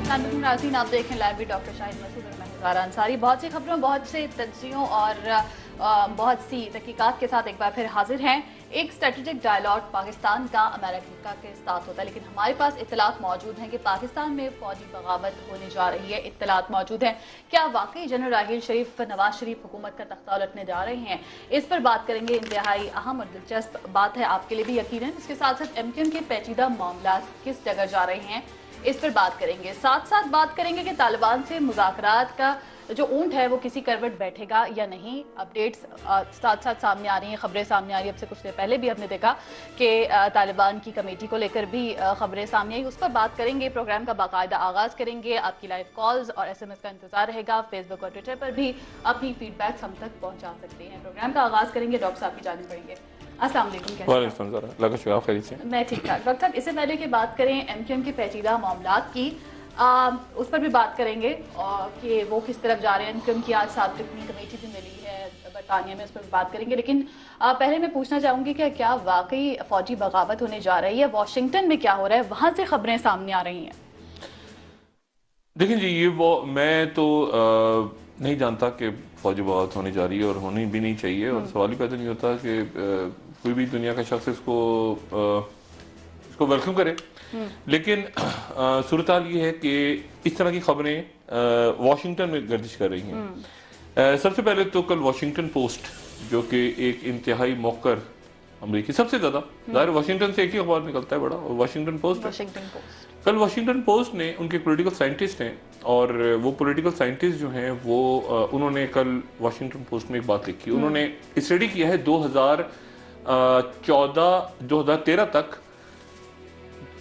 नाज़रीन, आप देखें लाइव भी डॉक्टर शाहिद मसूद और मैं ज़ारा अंसारी बहुत सी खबरों, बहुत से तज्जियों और बहुत सी तहकीकात के साथ एक बार फिर हाजिर हैं। एक स्ट्रेटेजिक डायलॉग पाकिस्तान का अमेरिका के साथ होता है, लेकिन हमारे पास इत्तलात मौजूद हैं कि पाकिस्तान में फौजी बगावत होने जा रही है। इत्तलात मौजूद हैं, क्या वाकई जनरल राहील शरीफ नवाज शरीफ हुकूमत का तख्ता उलटने जा रहे हैं? इस पर बात करेंगे। इंतहाई अहम और दिलचस्प बात है आपके लिए भी यकीनन। इसके साथ साथ एमक्यूएम के पेचीदा मामला किस जगह जा रहे हैं, इस पर बात करेंगे। साथ साथ बात करेंगे कि तालिबान से मुज़ाकरात का जो ऊंट है वो किसी करवट बैठेगा या नहीं। अपडेट्स साथ साथ सामने आ रही हैं, खबरें सामने आ रही हैं। अब से कुछ देर पहले भी हमने देखा कि तालिबान की कमेटी को लेकर भी खबरें सामने आई, उस पर बात करेंगे। प्रोग्राम का बाकायदा आगाज़ करेंगे। आपकी लाइव कॉल्स और SMS का इंतजार रहेगा। फेसबुक और ट्विटर पर भी अपनी फीडबैक्स हम तक पहुँचा सकते हैं। प्रोग्राम का आगाज़ करेंगे। डॉक्टर साहब की जाने पड़ेंगे। अस्सलाम वालेकुम। मैं ठीक ठाक। डॉक्टर साहब, इससे पहले कि बात करें एमक्यूएम के पेचीदा मामलात की, उस पर भी बात करेंगे और कि वो किस तरफ जा रहे हैं। एमक्यूएम की आज साबिक़ कमेटी भी मिली है बरतानिया में, उस पर भी बात करेंगे। लेकिन पहले मैं पूछना चाहूँगी कि क्या वाकई फौजी बगावत होने जा रही है? वाशिंगटन में क्या हो रहा है? वहाँ से खबरें सामने आ रही हैं। देखिए जी, ये वो मैं तो नहीं जानता कि फौजी बगावत होने जा रही है और होनी भी नहीं चाहिए, और सवाल ही पैदा नहीं होता कि कोई भी दुनिया का शख्स इसको वेलकम करे। लेकिन सूरत हाल ये है कि इस तरह की खबरें वाशिंगटन में गर्दिश कर रही हैं। सबसे पहले तो कल वाशिंगटन पोस्ट, जो कि एक इंतहाई मौकर अमरीकी, सबसे ज्यादा ज़ाहिर वाशिंगटन से एक ही अखबार निकलता है बड़ा, और वाशिंगटन पोस्ट। कल वाशिंगटन पोस्ट ने, उनके पॉलिटिकल साइंटिस्ट हैं, और वो पॉलिटिकल साइंटिस्ट जो हैं वो उन्होंने कल वाशिंगटन पोस्ट में एक बात लिखी। उन्होंने स्टडी किया है 2013 तक,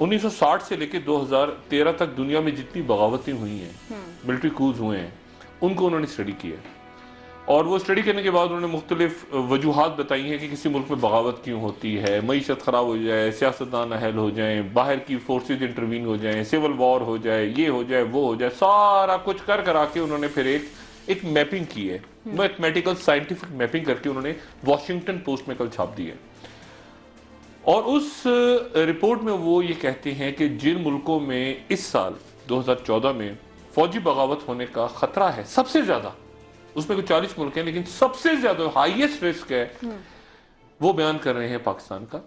1960 से लेकर 2013 तक दुनिया में जितनी बगावतें हुई हैं, मिलिट्री कूज हुए हैं, उनको उन्होंने स्टडी किया है। और वो स्टडी करने के बाद उन्होंने मुख्तलिफ वजूहात बताई हैं कि किसी मुल्क में बगावत क्यों होती है। मईशत ख़राब हो जाए, सियासतदान अहल हो जाए, बाहर की फोर्सेज इंटरवीन हो जाए, सिविल वॉर हो जाए, ये हो जाए, वो हो जाए, सारा कुछ कर के उन्होंने फिर एक मैपिंग की है, मैथमेटिकल साइंटिफिक मैपिंग करके उन्होंने वाशिंगटन पोस्ट में कल छाप दी है। और उस रिपोर्ट में वो ये कहते हैं कि जिन मुल्कों में इस साल 2014 में फौजी बगावत होने का खतरा है सबसे ज्यादा, उसमें कुछ 40 मुल्क हैं, लेकिन सबसे ज्यादा हाईएस्ट रिस्क है, वो बयान कर रहे हैं पाकिस्तान का।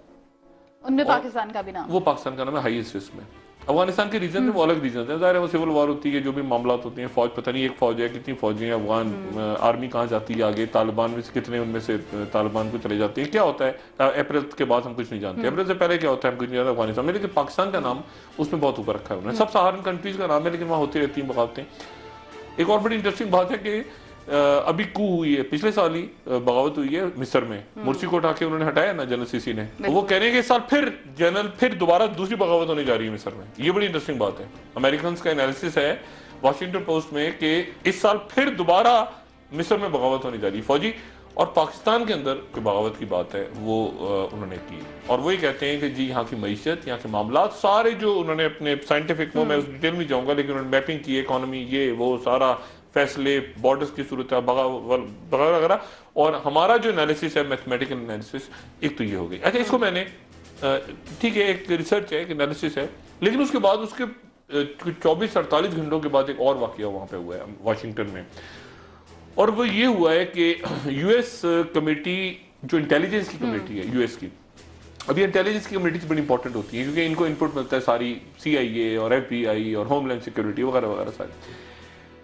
उनमें पाकिस्तान का भी नाम, वो पाकिस्तान का नाम है हाईएस्ट रिस्क में। अफगानिस्तान के रीजन में वो अलग रीजन है, ज़ाहिर है वो सिविल वॉर होती है, जो भी मामला होते हैं, फौज पता नहीं एक फौज है, कितनी फौजें हैं, अफगान आर्मी कहाँ जाती है आगे, तालिबान में से कितने उनमें से तालिबान को चले जाते हैं, क्या होता है अप्रैल के बाद हम कुछ नहीं जानते, अप्रैल से पहले क्या होता है हम कुछ नहीं जानते अफगानिस्तान में। लेकिन पाकिस्तान का नाम उसमें बहुत ऊपर रखा है उन्होंने। सब सहारन कंट्रीज का नाम है, लेकिन वहाँ होती रहती हैं बगावतें। एक और बड़ी इंटरेस्टिंग बात है कि अभी कू हुई है, पिछले साल ही बगावत हुई है मिस्र में, मुर्सी को उठा के उन्होंने हटाया ना जनरल सीसी ने, तो वो कह रहे हैं कि इस साल फिर दोबारा दूसरी बगावत होने जा रही है मिस्र में। ये बड़ी इंटरेस्टिंग बात है। अमेरिकन का एनालिसिस है वाशिंगटन पोस्ट में कि इस साल फिर दोबारा मिस्र में बगावत होने जा रही है फौजी। और पाकिस्तान के अंदर कोई बगावत की बात है वो उन्होंने की, और वही कहते हैं कि जी यहाँ की मईशत, यहाँ के मामला सारे जो उन्होंने अपने साइंटिफिक, मैं उस डिटेल में जाऊंगा, लेकिन उन्होंने मैपिंग की, इकोनॉमी, ये वो सारा फैसले, बॉर्डर्स की सूरत वगैरह, और हमारा जो एनालिसिस है मैथमेटिकल एनालिसिस, एक तो ये हो गई। अच्छा, इसको मैंने ठीक है, एक रिसर्च है, एक एनालिसिस है, लेकिन उसके बाद उसके 24-48 घंटों के बाद एक और वाकया वहां पे हुआ है वाशिंगटन में, और वो ये हुआ है कि यूएस कमेटी, जो इंटेलिजेंस की कमेटी है यूएस की, अभी इंटेलिजेंस की कमेटी बड़ी इंपॉर्टेंट होती है क्योंकि इनको इनपुट मिलता है सारी CIA और FBI और होमलैंड सिक्योरिटी वगैरह वगैरह सारी।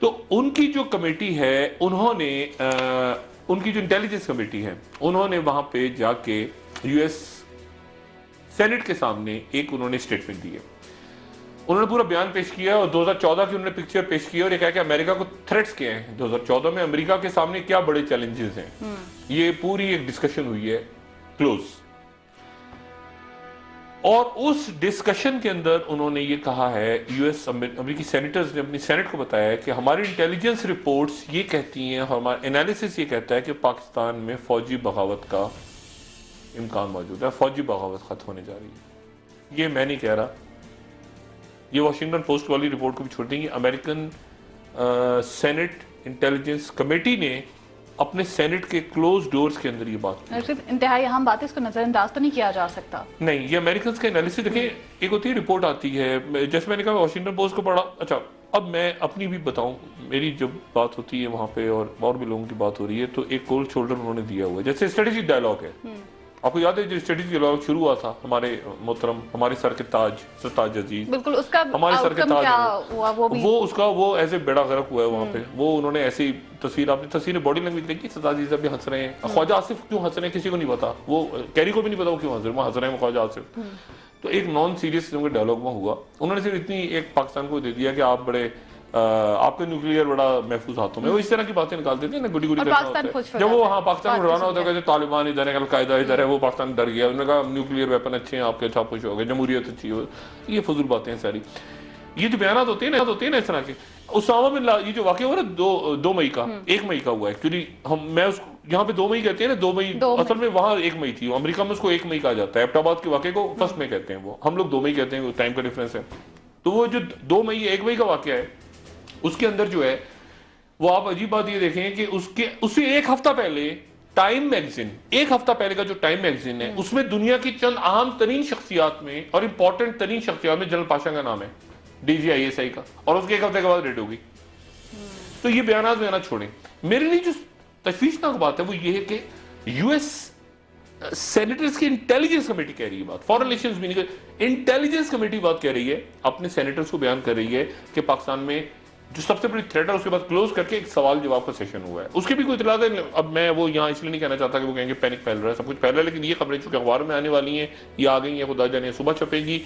तो उनकी जो कमेटी है, उन्होंने उनकी जो इंटेलिजेंस कमेटी है, उन्होंने वहां पे जाके यूएस सेनेट के सामने एक उन्होंने स्टेटमेंट दी है। उन्होंने पूरा बयान पेश किया और 2014 की उन्होंने पिक्चर पेश की और ये कहा कि अमेरिका को थ्रेट्स क्या हैं 2014 में, अमेरिका के सामने क्या बड़े चैलेंजेस हैं। ये पूरी एक डिस्कशन हुई है क्लोज, और उस डिस्कशन के अंदर उन्होंने ये कहा है, यूएस अमेरिकी सेनेटर्स ने अपनी सेनेट को बताया है कि हमारी इंटेलिजेंस रिपोर्ट्स ये कहती हैं, हमारा एनालिसिस ये कहता है कि पाकिस्तान में फौजी बगावत का इम्कान मौजूद है, फौजी बगावत खत्म होने जा रही है। ये मैं नहीं कह रहा, ये वाशिंगटन पोस्ट वाली रिपोर्ट को भी छोड़ देंगे। अमेरिकन सेनेट इंटेलिजेंस कमेटी ने अपने सेनेट के क्लोज डोर्स के अंदर ये बात की। सिर्फ इंतहाई अहम बात है, इसको नजरअंदाज तो नहीं किया जा सकता। नहीं, ये अमेरिकन का एनालिसिस देखें, एक होती है रिपोर्ट आती है, जैसे मैंने कहा वाशिंगटन पोस्ट को पढ़ा, अच्छा अब मैं अपनी भी बताऊं, मेरी जब बात होती है वहां पे और भी लोगों की बात हो रही है, तो एक कोल्ड शोल्डर उन्होंने दिया हुआ है। जैसे स्ट्रेटेजिक डायलॉग है, आपको याद है जो स्ट्रेटेजिक डायलॉग शुरू हुआ था हमारे मोहतरम, हमारे सर के ताज सरताज अजीज, बिल्कुल उसका हमारे सर के ताज क्या हुआ वो भी, वो उसका वो ऐसे बेड़ा गर्क हुआ है वहां पे। वो उन्होंने ऐसी तस्वीर, आपने तस्वीर बॉडी लैंग्वेज देखी, सरताज अजीज अभी हंस रहे हैं। ख्वाजा आसिफ क्यों हंस रहे हैं किसी को नहीं पता, वो कैरी को भी नहीं पता वो क्यों हंस रहे हैं, वो हंस रहे हैं ख्वाजा आसिफ। तो एक नॉन सीरियस डायलॉग में हुआ, उन्होंने सिर्फ इतनी एक पाकिस्तान को दे दिया कि आप बड़े आपके न्यूक्लियर बड़ा महफूज हाथों में, वो इस तरह की बातें निकालते थे ना, गुडी गुडी करना होता है। जब वो पाकिस्तान को डराना होता है, तालिबान इधर है, अलकायदा इधर है, वो पाकिस्तान डर गया, उन्होंने कहा न्यूक्लियर वेपन अच्छे हैं आपके, अच्छा खुश हो गए, जमहूरियत अच्छी हो। ये फजूल बातें हैं सारी, ये जो बयान होते हैं ना इस तरह के। उसामा बिन लादेन, ये जो वाकया हुआ ना 2 मई का, 1 मई का हुआ एक्चुअली, मैं उसको यहाँ पे 2 मई कहते हैं ना, 2 मई असल में वहां 1 मई थी, अमेरिका में उसको 1 मई कहा जाता है। एबटाबाद के वाकये को 1 मई कहते हैं, वो हम लोग 2 मई कहते हैं, टाइम का डिफरेंस है। तो वो जो 2 मई 1 मई का वाकया है, उसके अंदर जो है वो, आप अजीब बात ये देखें कि उससे एक हफ्ता पहले टाइम मैगजीन, एक हफ्ता पहले का जो टाइम मैगजीन है, उसमें दुनिया की चंद अहम तरीन शख्सियात में और इंपॉर्टेंट तरीन शख्सियात में जनरल पाशा का नाम है, DGISI का, और उसके एक हफ्ते के बाद रेड होगी। तो ये बयान छोड़ें। मेरे लिए जो तशवीशनाक बात है वो ये है कि US सेनेटर्स की इंटेलिजेंस कमेटी कह रही है बात, फॉरेन रिलेशंस भी नहीं, इंटेलिजेंस कमेटी बात कह रही है, अपने सेनेटर्स को बयान कर रही है कि पाकिस्तान में जो सबसे बड़ी थ्रेट है उसके बाद क्लोज करके एक सवाल जवाब का सेशन हुआ है। उसकी भी कोई इतला है। अब मैं वो यहाँ इसलिए नहीं कहना चाहता कि वो कहेंगे पैनिक फैल रहा है, सब कुछ फैल रहा है, लेकिन ये खबरें चूंकि अखबार में आने वाली हैं, ये आ गई हैं, खुदा जाने सुबह छपेगी,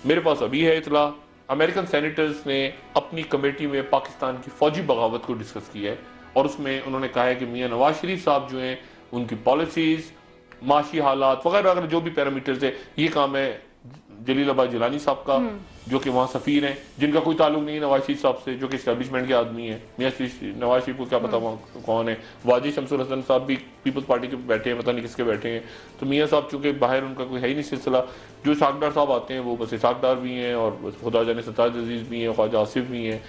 मेरे पास अभी है इतला। अमेरिकन सेनेटर्स ने अपनी कमेटी में पाकिस्तान की फौजी बगावत को डिस्कस किया है, और उसमें उन्होंने कहा है कि मियां नवाज शरीफ साहब जो हैं, उनकी पॉलिसीज, माशी हालात वगैरह वगैरह जो भी पैरामीटर्स है, ये काम है जलीलाबाद जिलानी साहब का, जो कि वहाँ सफीर हैं, जिनका कोई ताल्लुक नहीं है नवाज शरीफ साहब से, जो कि एस्टेब्लिशमेंट के आदमी है। मियां नवाज शरीफ को क्या पता वहाँ कौन है। वाजिद शमसुल हसन साहब भी पीपल्स पार्टी के बैठे हैं, पता नहीं किसके बैठे हैं। तो मियां साहब चूंकि बाहर उनका कोई है ही नहीं सिलसिला, जो इसाकडार साहब आते हैं वो बस इसाकडार भी हैं, और खुदा जाने सरताज अजीज भी हैं, ख्वाजा आसिफ भी हैं।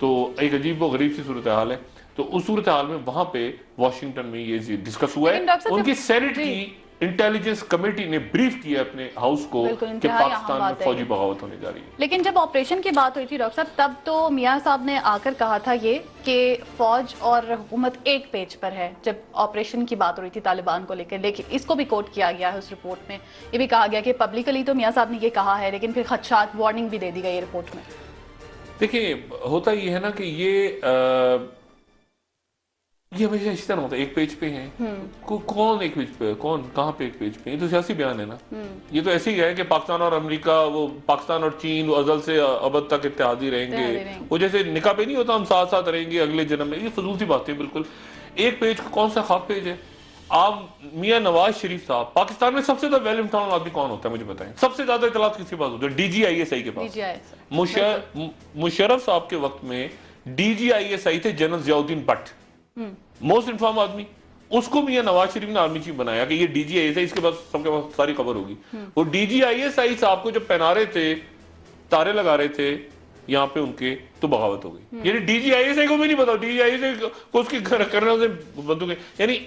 तो एक अजीब व गरीब सी सूरत हाल है। तो उस सूरत हाल में वहां पे वाशिंगटन में ये डिस्कस हुआ है, उनकी सेनेट की इंटेलिजेंस कमेटी ने ब्रीफ किया अपने हाउस को कि पाकिस्तान में फौजी बगावत होने जा रही है। लेकिन जब ऑपरेशन की बात हुई थी डॉक्टर साहब, तब तो मियां साहब ने आकर कहा था ये कि फौज और हुकूमत एक पेज पर है, जब ऑपरेशन की बात हो रही थी तालिबान को लेकर। लेकिन इसको भी कोट किया गया है उस रिपोर्ट में, ये भी कहा गया कि पब्लिकली तो मियां साहब ने ये कहा है, लेकिन फिर खदशात वार्निंग भी दे दी गई रिपोर्ट में। देखिए, होता ये है ना कि ये हमेशा इस तरह होता है, एक पेज पे है, कौन एक पेज पे है, कौन कहाँ पे एक पेज पे है, ये तो सियासी बयान है ना। ये तो ऐसे ही है कि पाकिस्तान और अमेरिका, वो पाकिस्तान और चीन वो अजल से अबद तक इत्तेहादी रहेंगे, वो जैसे निकाह पे नहीं होता हम साथ साथ रहेंगे अगले जन्म में, ये फजूल सी बातें बिल्कुल। एक पेज कौन सा खास पेज है। आप मियां नवाज शरीफ साहब, पाकिस्तान में सबसे ज्यादा वेल इन्फॉर्म्ड आदमी कौन होता है मुझे बताएं, सबसे ज्यादा इतलात किसके पास होती है? DGISI के पास। मुशर्रफ साहब के वक्त में DGISI थे general Ziauddin Bhatt, most inform आदमी। उसको मियां नवाज शरीफ ने आर्मी चीफ बनाया कि ये DGISI, इसके पास सबके पास सारी खबर होगी। वो DGISI साहब को जब पहना रहे थे, तारे लगा रहे थे यहाँ पे उनके, तो बगावत हो गई। यानी DGISI को भी नहीं पता, DGISI को उसके करने से बंदूकें। यानी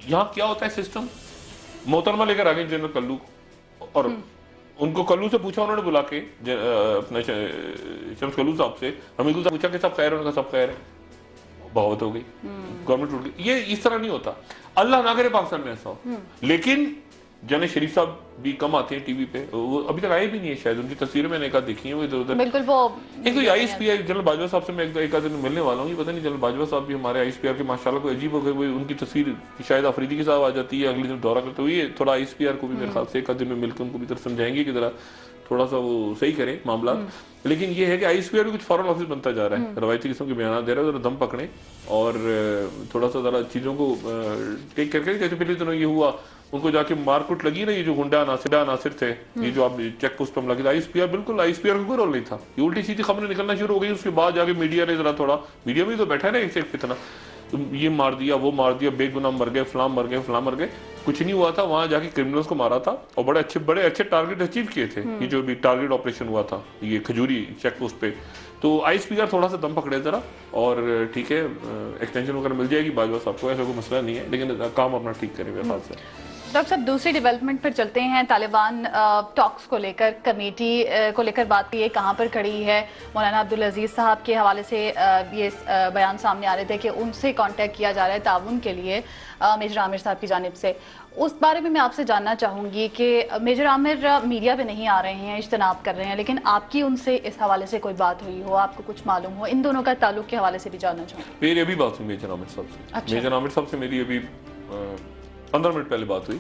यहाँ क्या होता है सिस्टम, मोहतरमा लेकर आ गए जनरल कल्लू, और उनको कल्लू से पूछा उन्होंने बुला के, अपने शम्स कल्लू साहब से, हमीदुल साहब पूछा कि सब खैर है, उनका सब खैर है, बगावत हो गई, गवर्नमेंट टूट गई। ये इस तरह नहीं होता, अल्लाह ना करे पाकिस्तान में ऐसा हो। लेकिन जने शरीफ साहब भी कम आते हैं टीवी पे, वो अभी तक आए भी नहीं है शायद, उनकी तस्वीरें मैंने एक आध देखी हैं वो इधर उधर। बिल्कुल वो एक तो ISPR जनरल बाजवा साहब से मैं एक आध दिन मिलने वाला हूँ, ये पता नहीं जनरल बाजवा साहब भी हमारे ISPR के माशाल्लाह को अजीब हो गए, उनकी तस्वीर शायद अफरीदी के साथ आ जाती है, अगले दिन दौरा करते हुए थोड़ा ISPR को भी मेरे ख्याल से एक आध दिन में मिलकर उनको भी तरफ समझाएंगे कि जरा थोड़ा सा वो सही करें मामला। लेकिन ये है कि ISPR भी कुछ फॉरेन ऑफिस बनता जा रहा है, रवायती किस्म के बयान दे रहा है, जरा दम पकड़े और थोड़ा सा जरा चीजों को टेक करके। जैसे पिछले दिनों ये हुआ, उनको जाके मारकुट लगी ना, ये जो गुंडा नासिर थे, ये जो आप चेक पोस्ट पर लगे, ISPR बिल्कुल ISPR का कोई रोल नहीं था, ये उल्टी सीधी खबरें निकलना शुरू हो गई। उसके बाद जाके मीडिया ने जरा थोड़ा, मीडिया में तो बैठा है ना एक फितना, तो ये मार दिया वो मार दिया, बेगुनाह मर गए, फलां मर गए, फलां मर गए, कुछ नहीं हुआ था। वहां जाके क्रिमिनल्स को मारा था और बड़े अच्छे टारगेट अचीव किए थे। ये जो भी टारगेट ऑपरेशन हुआ था ये खजूरी चेक पोस्ट पे, तो ISPR थोड़ा सा दम पकड़े जरा, और ठीक है एक्सटेंशन वगैरह मिल जाएगी बाजवा साहब को, ऐसा कोई मसला नहीं है, लेकिन काम अपना ठीक करें मेरे ख्याल से। डॉक्टर साहब, दूसरी डेवलपमेंट पर चलते हैं। तालिबान टॉक्स को लेकर, कमेटी को लेकर बात की है, कहाँ पर खड़ी है? मौलाना अब्दुल अजीज साहब के हवाले से ये बयान सामने आ रहे थे कि उनसे कांटेक्ट किया जा रहा है ताउन के लिए मेजर आमिर साहब की जानिब से। उस बारे में मैं आपसे जानना चाहूँगी कि मेजर आमिर मीडिया पे नहीं आ रहे हैं, इज्तनाब कर रहे हैं, लेकिन आपकी उनसे इस हवाले से कोई बात हुई हो, आपको कुछ मालूम हो, इन दोनों का ताल्लुक के हवाले से भी जानना चाहूँगी। मेरी अभी बात हुई मेजर आमिर साहब से। अच्छा। मेजर आमिर साहब से मेरी अभी 15 मिनट पहले बात हुई।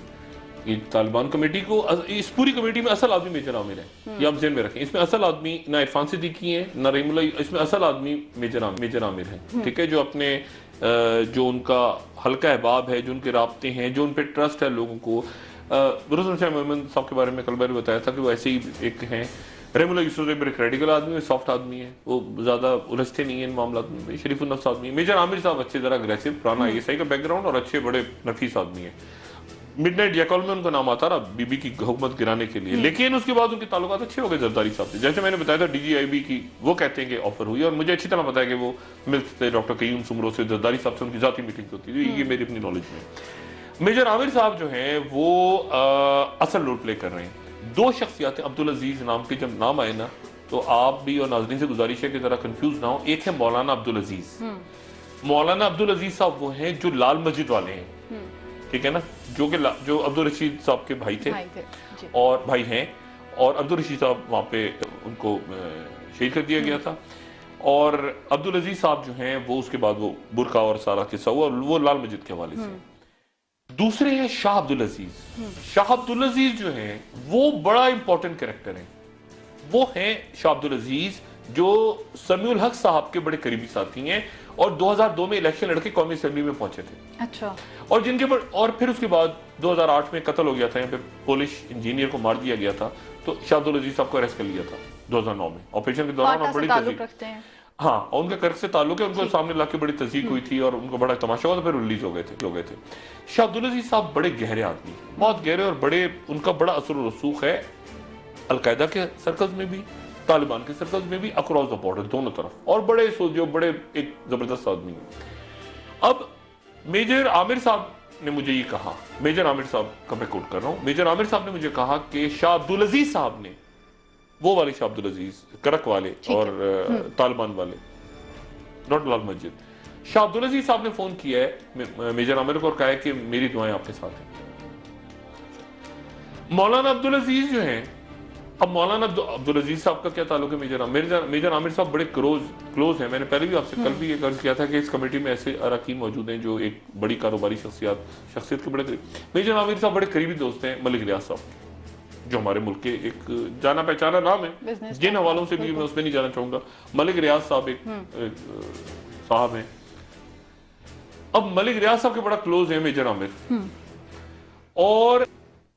ये तालिबान कमेटी को, इस पूरी कमेटी में असल आदमी मेजर आमिर है, ये आप ज़हन में रखें। इसमें असल आदमी ना इरफान सिद्दीकी है ना रहीमुल्ला, इसमें असल आदमी मेजर आमिर है, ठीक है। जो अपने जो उनका हल्का अहबाब है, जो उनके राब्ते हैं, जो उन पर ट्रस्ट है लोगों को। रसूल शाह मोहम्मद साहब के बारे में कल मैंने बताया था कि वो ऐसे ही एक हैं। रहीमुल्ला यूसुफ बड़े क्रेडिकल आदमी है, सॉफ्ट आदमी है, वो ज़्यादा उलझते नहीं है इन मामला में, शरीफुल नफ्स आदमी है। मेजर आमिर साहब अच्छे ज़रा अग्रेसिव, पुराना ISI का बैकग्राउंड और अच्छे बड़े नफीस आदमी है। मिडनाइट जैकॉल में उनका नाम आता रहा बीबी की हुकूमत गिराने के लिए, लेकिन उसके बाद उनके ताल्लुकात अच्छे हो गए जरदारी साहब से। जैसे मैंने बताया था DGIB की, वो कहते हैं कि ऑफर हुई, और मुझे अच्छी तरह पता है कि वो मिलते थे डॉक्टर कयूम सुमरो से, जरदारी साहब से उनकी जाती मीटिंग होती थी, ये मेरी अपनी नॉलेज में। मेजर आमिर साहब जो हैं वो असल रोल प्ले कर रहे हैं। दो शख्सियात अब्दुल अजीज नाम के जब नाम आए ना, तो आप भी और नाज़रीन से गुजारिश है कि जरा कंफ्यूज ना हो। एक है मौलाना अब्दुल अजीज। मौलाना अब्दुल अजीज साहब वो हैं जो लाल मस्जिद वाले हैं, ठीक है ना, जो अब्दुल रशीद साहब के भाई थे और भाई हैं, और अब्दुल रशीद साहब वहाँ पे उनको शहीद कर दिया गया था। और अब्दुल अजीज साहब जो हैं वो उसके बाद वो बुरका और सारा किस्सा हुआ, वो लाल मस्जिद के हवाले से। दूसरे हैं शाह अब्दुल अजीज। शाह अब्दुल अजीज जो हैं वो बड़ा इंपॉर्टेंट कैरेक्टर हैं। वो हैं शाह अब्दुल अजीज जो समीउल हक साहब के बड़े करीबी साथी हैं, और 2002 में इलेक्शन लड़के कौमी असेंबली में पहुंचे थे। अच्छा। और जिनके और फिर उसके बाद 2008 में कत्ल हो गया था, यहाँ पे पोलिश इंजीनियर को मार दिया गया था, तो शाह अब्दुल अजीज साहब को अरेस्ट कर लिया था 2009 में ऑपरेशन के दौरान। बड़ी रखते हैं। हाँ, और उनका कर्क से ताल्लुक है, उनको सामने लाके बड़ी तस्दीक हुई थी और उनको बड़ा तमाशा हुआ, तो फिर रिलीज हो गए थे। शाह अब्दुल अजीज साहब बड़े गहरे आदमी, बहुत गहरे, और बड़े उनका बड़ा असर और रसूख है अलकायदा के सर्कल्स में भी, तालिबान के सर्कल्स में भी, अक्रॉस द बॉर्डर दोनों तरफ, और बड़े जो बड़े एक जबरदस्त आदमी है। अब मेजर आमिर साहब ने मुझे ये कहा, मेजर आमिर साहब का मैं कोट कर रहा हूं, मेजर आमिर साहब ने मुझे कहा कि शाह अब्दुल अजीज साहब ने, वो वाले शाह अब्दुल अजीज करक वाले और तालिबान वाले, नॉट लाल मस्जिद, शाह अब्दुल अजीज साहब ने फोन किया है मेजर आमिर को और कहा है कि मेरी दुआएं आपके साथ हैं। मौलाना अब्दुल अजीज जो हैं, अब मौलाना अब्दुल अजीज साहब का क्या ताल्लुक है मेजर आमिर साहब बड़े क्लोज हैं। मैंने पहले भी आपसे कल भी ये अर्ज किया था कि इस कमेटी में ऐसे अरकान मौजूद हैं जो एक बड़ी कारोबारी शख्सियत के बड़े करीब। मेजर आमिर साहब बड़े करीबी दोस्त हैं मलिक रियाज साहब, जो हमारे मुल्क के एक जाना पहचाना नाम है, जिन हवालों से भी मैं उसमें नहीं जाना चाहूंगा। मलिक रियाज साहब एक साहब हैं। अब मलिक रियाज साहब के बड़ा क्लोज है मेजर आमिर। और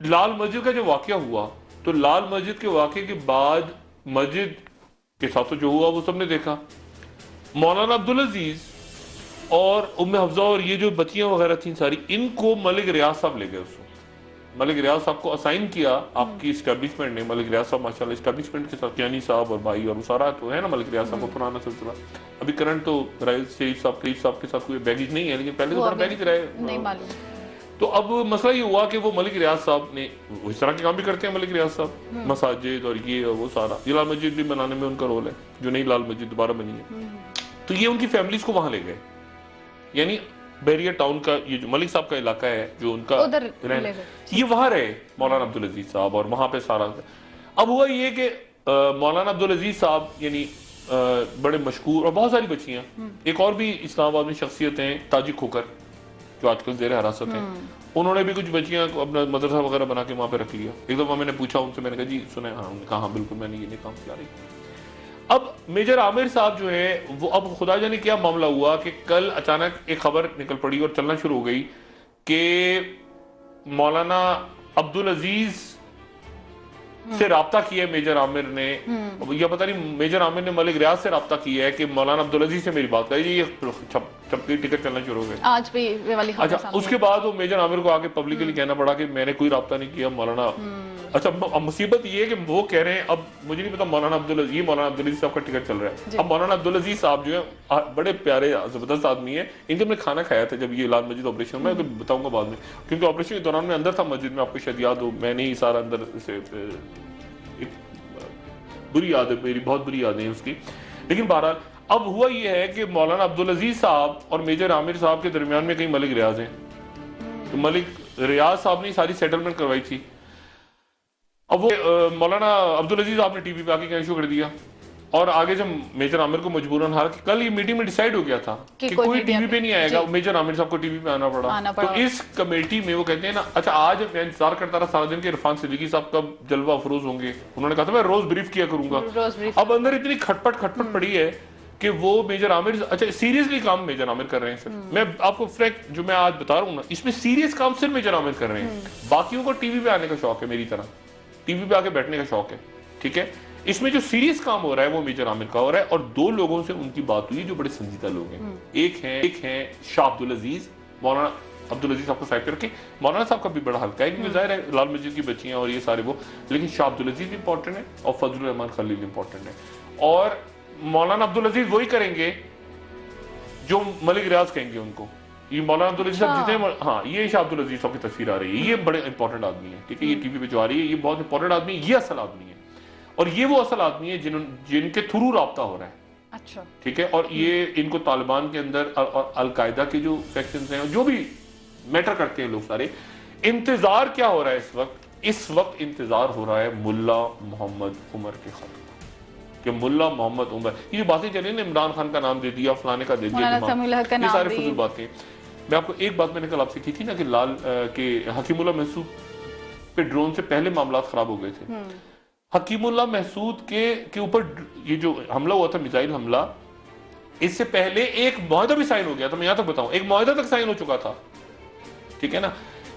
लाल मस्जिद का जो वाकया हुआ, तो लाल मस्जिद के वाकये के बाद मस्जिद के साथ जो हुआ वो सबने देखा। मौलाना अब्दुल अजीज और उम्मे हफ्जा और ये जो बच्चियां वगैरह थी सारी, इनको मलिक रियाज साहब ले गए। उसको मलिक रियाज साहब को असाइन किया आपकी स्टैब्लिशमेंट ने। मलिक रियाज साहब माशाल्लाह स्टैब्लिशमेंट के साथ, यानी साहब और भाई और सारा तो है ना मलिक रियाज साहब को पुराना सिलसिला। अभी करंट तो शरीफ साहब के साथ कोई बैगेज नहीं है, लेकिन पहले तो बड़ा बैगेज रहे, नहीं मालूम। तो अब मसला ये हुआ कि वो मलिक रियाज साहब ने इस तरह के काम भी करते हैं। मलिक रियाज साहब मसाजिद और ये और वो सारा, ये लाल मस्जिद भी बनाने में उनका रोल है, जो नई लाल मस्जिद दोबारा बनी है। तो ये उनकी फैमिलीज को वहां ले गए, यानी बैरियर टाउन का ये जो मलिक साहब का इलाका है, जो उनका ये वहां रहे मौलाना अब्दुल अजीज साहब, और वहां पे सारा। अब हुआ ये कि मौलाना अब्दुल अजीज साहब यानी बड़े मशहूर, और बहुत सारी बच्चियां, एक और भी इस्लामाबाद में शख्सियत हैं ताजी खोकर, जो आजकल जेर हिरासत है, उन्होंने भी कुछ बच्चियां अपना मदरसा वगैरह बना के वहां पे रख लिया। एक दफा मैंने पूछा उनसे, मैंने कहा जी सुने? हाँ, उन्होंने कहा हाँ बिल्कुल, मैंने ये काम किया रही। अब मेजर आमिर साहब जो है वो, अब खुदा जाने क्या मामला हुआ कि कल अचानक एक खबर निकल पड़ी और चलना शुरू हो गई कि मौलाना अब्दुल अजीज से राब्ता किया है मेजर आमिर ने, या पता नहीं मेजर आमिर ने मलिक रियाज से राब्ता किया है कि मौलाना अब्दुल अजीज से मेरी बात करी। ये छपकी टिकट चलना शुरू हो गए आज भी वाली खबर। अच्छा, उसके बाद वो मेजर आमिर को आके पब्लिकली कहना पड़ा कि मैंने कोई राब्ता नहीं किया, मौलाना अच्छा, अब मुसीबत ये है कि वो कह रहे हैं, अब मुझे नहीं पता मौलाना अब्दुल अजीज साहब का टिकट चल रहा है। अब मौलाना अब्दुल अजीज साहब जो है बड़े प्यारे जबरदस्त आदमी है, इनके मैंने खाना खाया था जब ये लाल मस्जिद ऑपरेशन में, तो बताऊंगा बाद में, क्योंकि ऑपरेशन के दौरान मैं अंदर था मस्जिद में, आपको शायद याद हो, मैंने ही सारा अंदर से एक बुरी याद है मेरी, बहुत बुरी यादें हैं उसकी। लेकिन बहरहाल अब हुआ ये है कि मौलाना अब्दुल अजीज साहब और मेजर आमिर साहब के दरमियान में कई मलिक रियाज हैं, तो मलिक रियाज साहब ने सारी सेटलमेंट करवाई थी। अब वो मौलाना अब्दुल अजीज आपने टीवी पे आके कहना शुरू कर दिया, और आगे जब मेजर आमिर को मजबूरन, हालांकि कल ये मीटिंग में डिसाइड हो गया था कि कोई टीवी पे नहीं आएगा, मेजर आमिर साहब को टीवी पे आना पड़ा। तो इस कमेटी में वो कहते हैं ना, अच्छा आज मैं इंतजार करता रहा सारा दिन के इरफान सिद्दीकी साहब कब जलवा अफरोज होंगे, उन्होंने कहा था मैं रोज ब्रीफ किया करूंगा। अब अंदर इतनी खटपट पड़ी है कि वो मेजर आमिर, अच्छा सीरियसली काम मेजर आमिर कर रहे हैं सर, मैं आपको फ्रैंक जो मैं आज बता रहा हूँ ना, इसमें सीरियस काम सिर्फ मेजर आमिर कर रहे हैं, बाकियों को टीवी पे आने का शौक है, मेरी तरह टीवी पे आके बैठने का शौक है, ठीक है। इसमें जो सीरियस काम हो रहा है वो मेजर आमिर का हो रहा है, और दो लोगों से उनकी बात हुई जो बड़े संजीदा लोग हैं। एक हैं शाह अब्दुल अजीज, मौलाना अब्दुल अजीज साहब को साइड करके, मौलाना साहब का भी बड़ा हल्का है, क्योंकि जाहिर है लाल मस्जिद की बच्चियां और ये सारे वो, लेकिन शाह अब्दुल अजीज इंपॉर्टेंट है और फजलुर रहमान खलील इंपॉर्टेंट है, और मौलाना अब्दुल अजीज वही करेंगे जो मलिक रियाज कहेंगे उनको। ये मौलाना अब्दुल अजीज साहब जितने, हाँ ये शाह अब्दुल अजीज साहब की तस्वीर आ रही है, ये बड़े इंपॉर्टेंट आदमी है, ठीक है, ये टीवी पे जो आ रही है ये बहुत इंपॉर्टेंट आदमी है, ये असल आदमी है, और ये वो असल आदमी है जिनके थ्रू राब्ता हो रहा है। अच्छा, ठीक है, और ये इनको तालिबान के अंदर और अलकायदा के जो सेक्शंस हैं, जो भी मैटर करते हैं लोग सारे, इंतजार क्या हो रहा है इस वक्त इंतजार हो रहा है मुल्ला मोहम्मद उमर के खत कि मुल्ला मोहम्मद उमर, ये बातें चली ना, इमरान खान का नाम दे दिया, फलाने का दे दिया, ये सारे फजूल बातें। मैं आपको एक बात मैंने कल आपसे की थी ना कि लाल के हकीमुल्लाह महसूद पे ड्रोन से पहले मामला खराब हो गए थे। हकीमुल्लाह महसूद के ऊपर ये जो हमला हुआ था, मिसाइल हमला, इससे पहले एक मुआहदा भी साइन हो गया था, मैं यहां तक बताऊं, एक मुआहदा तक साइन हो चुका था, ठीक है ना।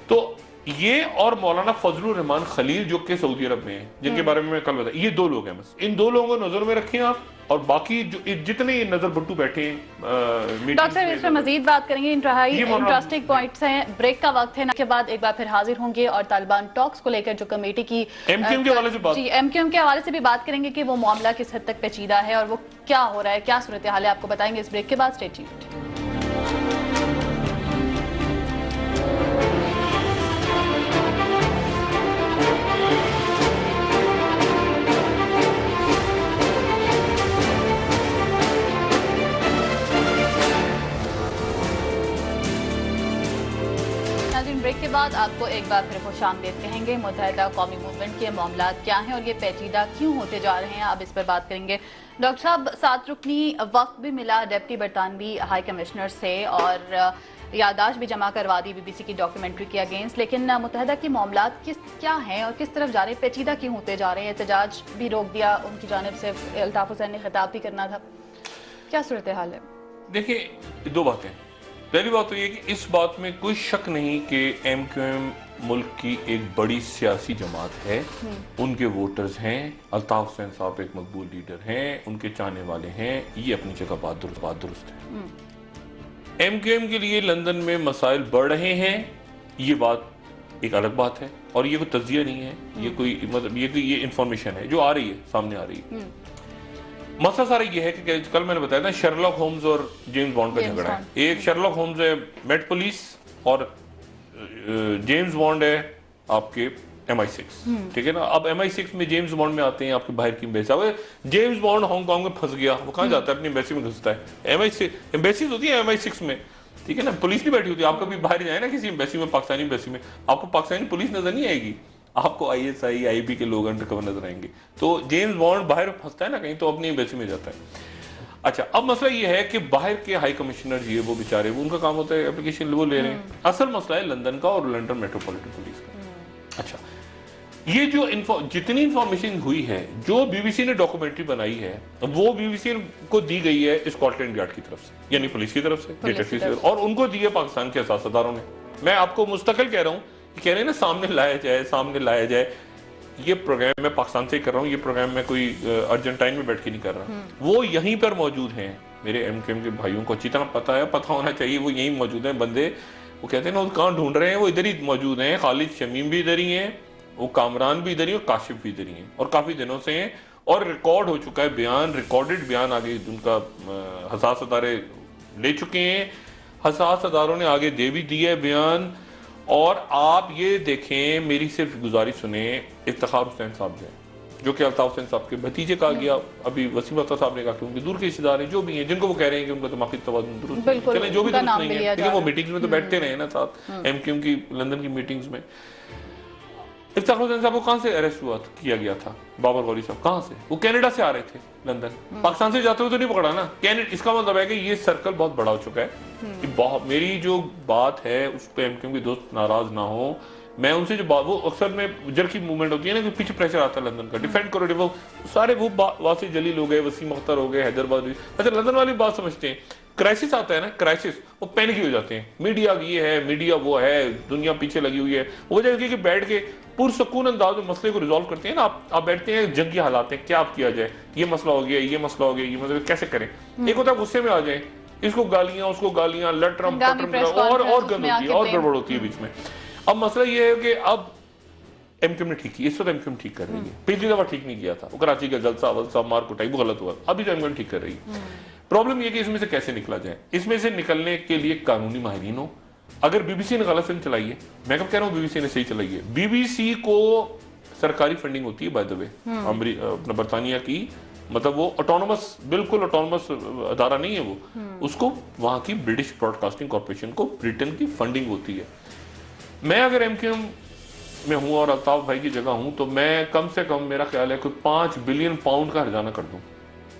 तो ये और मौलाना फजलुर रहमान खलील जो कि सऊदी अरब में हैं, जिनके बारे में मैं कल बताया, ये दो लोग हैं, बस इन दो लोगों को नजर में रखें आप, और बाकी जो जितने ये नजर बट्टू बैठे हैं। डॉक्टर साहब इस पर मजीद बात करेंगे, इंटरेस्टिंग पॉइंट्स हैं, ब्रेक का वक्त है ना, के बाद एक बार फिर हाजिर होंगे और तालिबान टॉक्स को लेकर जो कमेटी की एमक्यूएम के हवाले से बात, जी एमक्यूएम के हवाले से भी बात करेंगे कि वो मामला किस हद तक पेचीदा है और वो क्या हो रहा है, क्या सूरत हाल है, आपको बताएंगे इस ब्रेक के बाद। Stay tuned. ब्रेक के बाद आपको एक बार फिर खुशामदीद कहेंगे। मुत्तहिदा कौमी मूवमेंट के मामला क्या हैं और ये पेचीदा क्यों होते जा रहे हैं, अब इस पर बात करेंगे। डॉक्टर साहब, 7 रुकनी वक्त भी मिला डेप्टी बरतानवी हाई कमिश्नर से और यादाश्त भी जमा करवा दी बीबीसी की डॉक्यूमेंट्री के अगेंस्ट, लेकिन मुत्तहिदा के मामला क्या हैं और किस तरफ जा रहे हैं, पेचीदा क्यों होते जा रहे हैं? एहतजाज भी रोक दिया उनकी जानिब से, अल्ताफ हुसैन ने खिताब भी करना था, क्या सूरत हाल है? देखिए, दो बातें। पहली बात तो ये कि इस बात में कोई शक नहीं कि एमक्यूएम मुल्क की एक बड़ी सियासी जमात है, उनके वोटर्स हैं, अल्ताफ हुसैन साहब एक मकबूल लीडर हैं, उनके चाहने वाले हैं, ये अपनी जगह बात दुरुस्त है। एमक्यूएम के लिए लंदन में मसाइल बढ़ रहे हैं, ये बात एक अलग बात है, और ये कोई तज्जिया नहीं है, ये कोई मतलब ये इंफॉर्मेशन है जो आ रही है, सामने आ रही है। मसला सारा ये है कि कल मैंने बताया था शर्लॉक होम्स और जेम्स बॉन्ड का झगड़ा है। एक शर्लॉक होम्स है मेट पुलिस और जेम्स बॉन्ड है आपके MI6, ठीक है ना। अब MI6 में जेम्स बॉन्ड में आते हैं आपके बाहर की एम्बेसी। जेम्स बॉन्ड हांगकांग में फंस गया, वो कहाँ जाता है? अपनी एम्बेसी में घुसता है। MI6 एम्बेसीज होती है MI6 में, ठीक है ना, पुलिस नहीं बैठी होती। आप कभी बाहर जाए ना किसी एम्बेसी में, पाकिस्तानी एम्बेसी में, आपको पाकिस्तानी पुलिस नजर नहीं आएगी, आपको ISI IB के लोग अंडरकवर नजर आएंगे। तो जेम्स बॉन्ड बाहर फंसता है ना कहीं, तो अपनी एम्बेसी में जाता है। अच्छा, अब मसला ये है कि बाहर के हाई कमिश्नर जी वो बेचारे, वो उनका काम होता है एप्लीकेशन वो ले रहे हैं। असल मसला है लंदन का और लंदन मेट्रोपॉलिटन पुलिस का। अच्छा, ये जो जितनी इंफॉर्मेशन हुई है, जो BBC ने डॉक्यूमेंट्री बनाई है, वो BBC को दी गई है स्कॉटलैंड यार्ड की तरफ से, यानी पुलिस की तरफ से, और उनको दी है पाकिस्तान के सियासतदारों ने। मैं आपको मुस्तकिल कह रहा हूँ, कह रहे हैं ना सामने लाया जाए। ये प्रोग्राम मैं पाकिस्तान से कर रहा हूँ, ये प्रोग्राम मैं कोई अर्जेंटाइन में बैठ के नहीं कर रहा, वो यहीं पर मौजूद हैं। मेरे एमक्यूएम के भाइयों को अच्छी तरह पता है, पता होना चाहिए, वो यहीं मौजूद हैं बंदे। वो कहते हैं ना, वो कहाँ ढूंढ रहे हैं, वो इधर ही मौजूद हैं। खालिद शमीम भी इधर ही हैं, वो कामरान भी इधर ही और काशिफ भी इधर ही हैं और काफी दिनों से हैं और रिकॉर्ड हो चुका है बयान, रिकॉर्डेड बयान आगे उनका हसास अदारे ले चुके हैं, हसास अदारों ने आगे दे भी दिया है बयान। और आप ये देखें, मेरी सिर्फ गुजारिश सुने, इफ्तिखार हुसैन साहब जो कि अल्ताफ हुसैन साहब के भतीजे कहा गया, अभी वसीम अख्तर साहब ने कहा कि उनके दूर के रिश्तेदार हैं जो भी हैं, जिनको वो कह रहे हैं कि उनका दिमागी तवाज़ुन दुरुस्त नहीं है, चले जो भी दुरुस्त नहीं है, लेकिन वो मीटिंग्स में तो बैठते रहे ना साथ, एमक्यूएम की लंदन की मीटिंग्स में। इफ्तिखार हुसैन साहब को कहाँ से अरेस्ट हुआ किया गया था? बाबर गौरी साहब कहाँ से? वो कनाडा से आ रहे थे लंदन, पाकिस्तान से जाते हुए तो नहीं पकड़ा ना। इसका मतलब है कि ये सर्कल बहुत बड़ा हो चुका है कि बहुत, मेरी जो बात है उस पर एमक्यूएम के दोस्त नाराज ना हो, मैं उनसे जो बात, वो अक्सर में जर की मूवमेंट होती है ना कि पीछे प्रेशर आता है लंदन का, डिफेंड करो, वो सारे वो वासी जलील हो गए, वसीम अख्तर हो गए, हैदराबाद। अच्छा, लंदन वाली बात समझते हैं, क्राइसिस आता है ना, क्राइसिस, वो पैनिक हो जाते हैं, मीडिया ये है, मीडिया वो है, दुनिया पीछे लगी हुई है। वो वजह है कि बैठ के पुरसकून अंदाज में मसले को रिजॉल्व करते हैं ना, आप बैठते हैं जंगी हालात हैं, क्या आप किया जाए, ये मसला हो गया, ये मसला हो गया, ये मसला कैसे करें। एक होता है गुस्से में आ जाए, इसको गालियां उसको गालियां, लटरम पटरम और गंद होती है और गड़बड़ होती है बीच में। अब मसला ये है कि अब एमक्यूएम ने ठीक किया, इस वक्त एमक्यूएम ठीक कर रही है, पिछली दफा ठीक नहीं किया था, वो कराची का जलसा वलसा मार कुटाई वो गलत हुआ, अभी तो एमक्यूएम ठीक कर रही है। प्रॉब्लम ये कि इसमें से कैसे निकला जाए, इसमें से निकलने के लिए कानूनी माहिरीन हो। अगर बीबीसी ने गलत फिल्म चलाई है, मैं कब कह रहा हूँ बीबीसी ने सही चलाई है, बीबीसी को सरकारी फंडिंग होती है बाय द वे, अपना बरतानिया की, मतलब वो ऑटोनोमस, बिल्कुल ऑटोनोमस अदारा नहीं है वो, उसको वहां की ब्रिटिश ब्रॉडकास्टिंग कॉर्पोरेशन को ब्रिटेन की फंडिंग होती है। मैं अगर एमक्यूएम में हूं और अल्ताफ भाई की जगह हूं तो मैं कम से कम, मेरा ख्याल है कोई 5 बिलियन पाउंड का हर्जाना कर दूं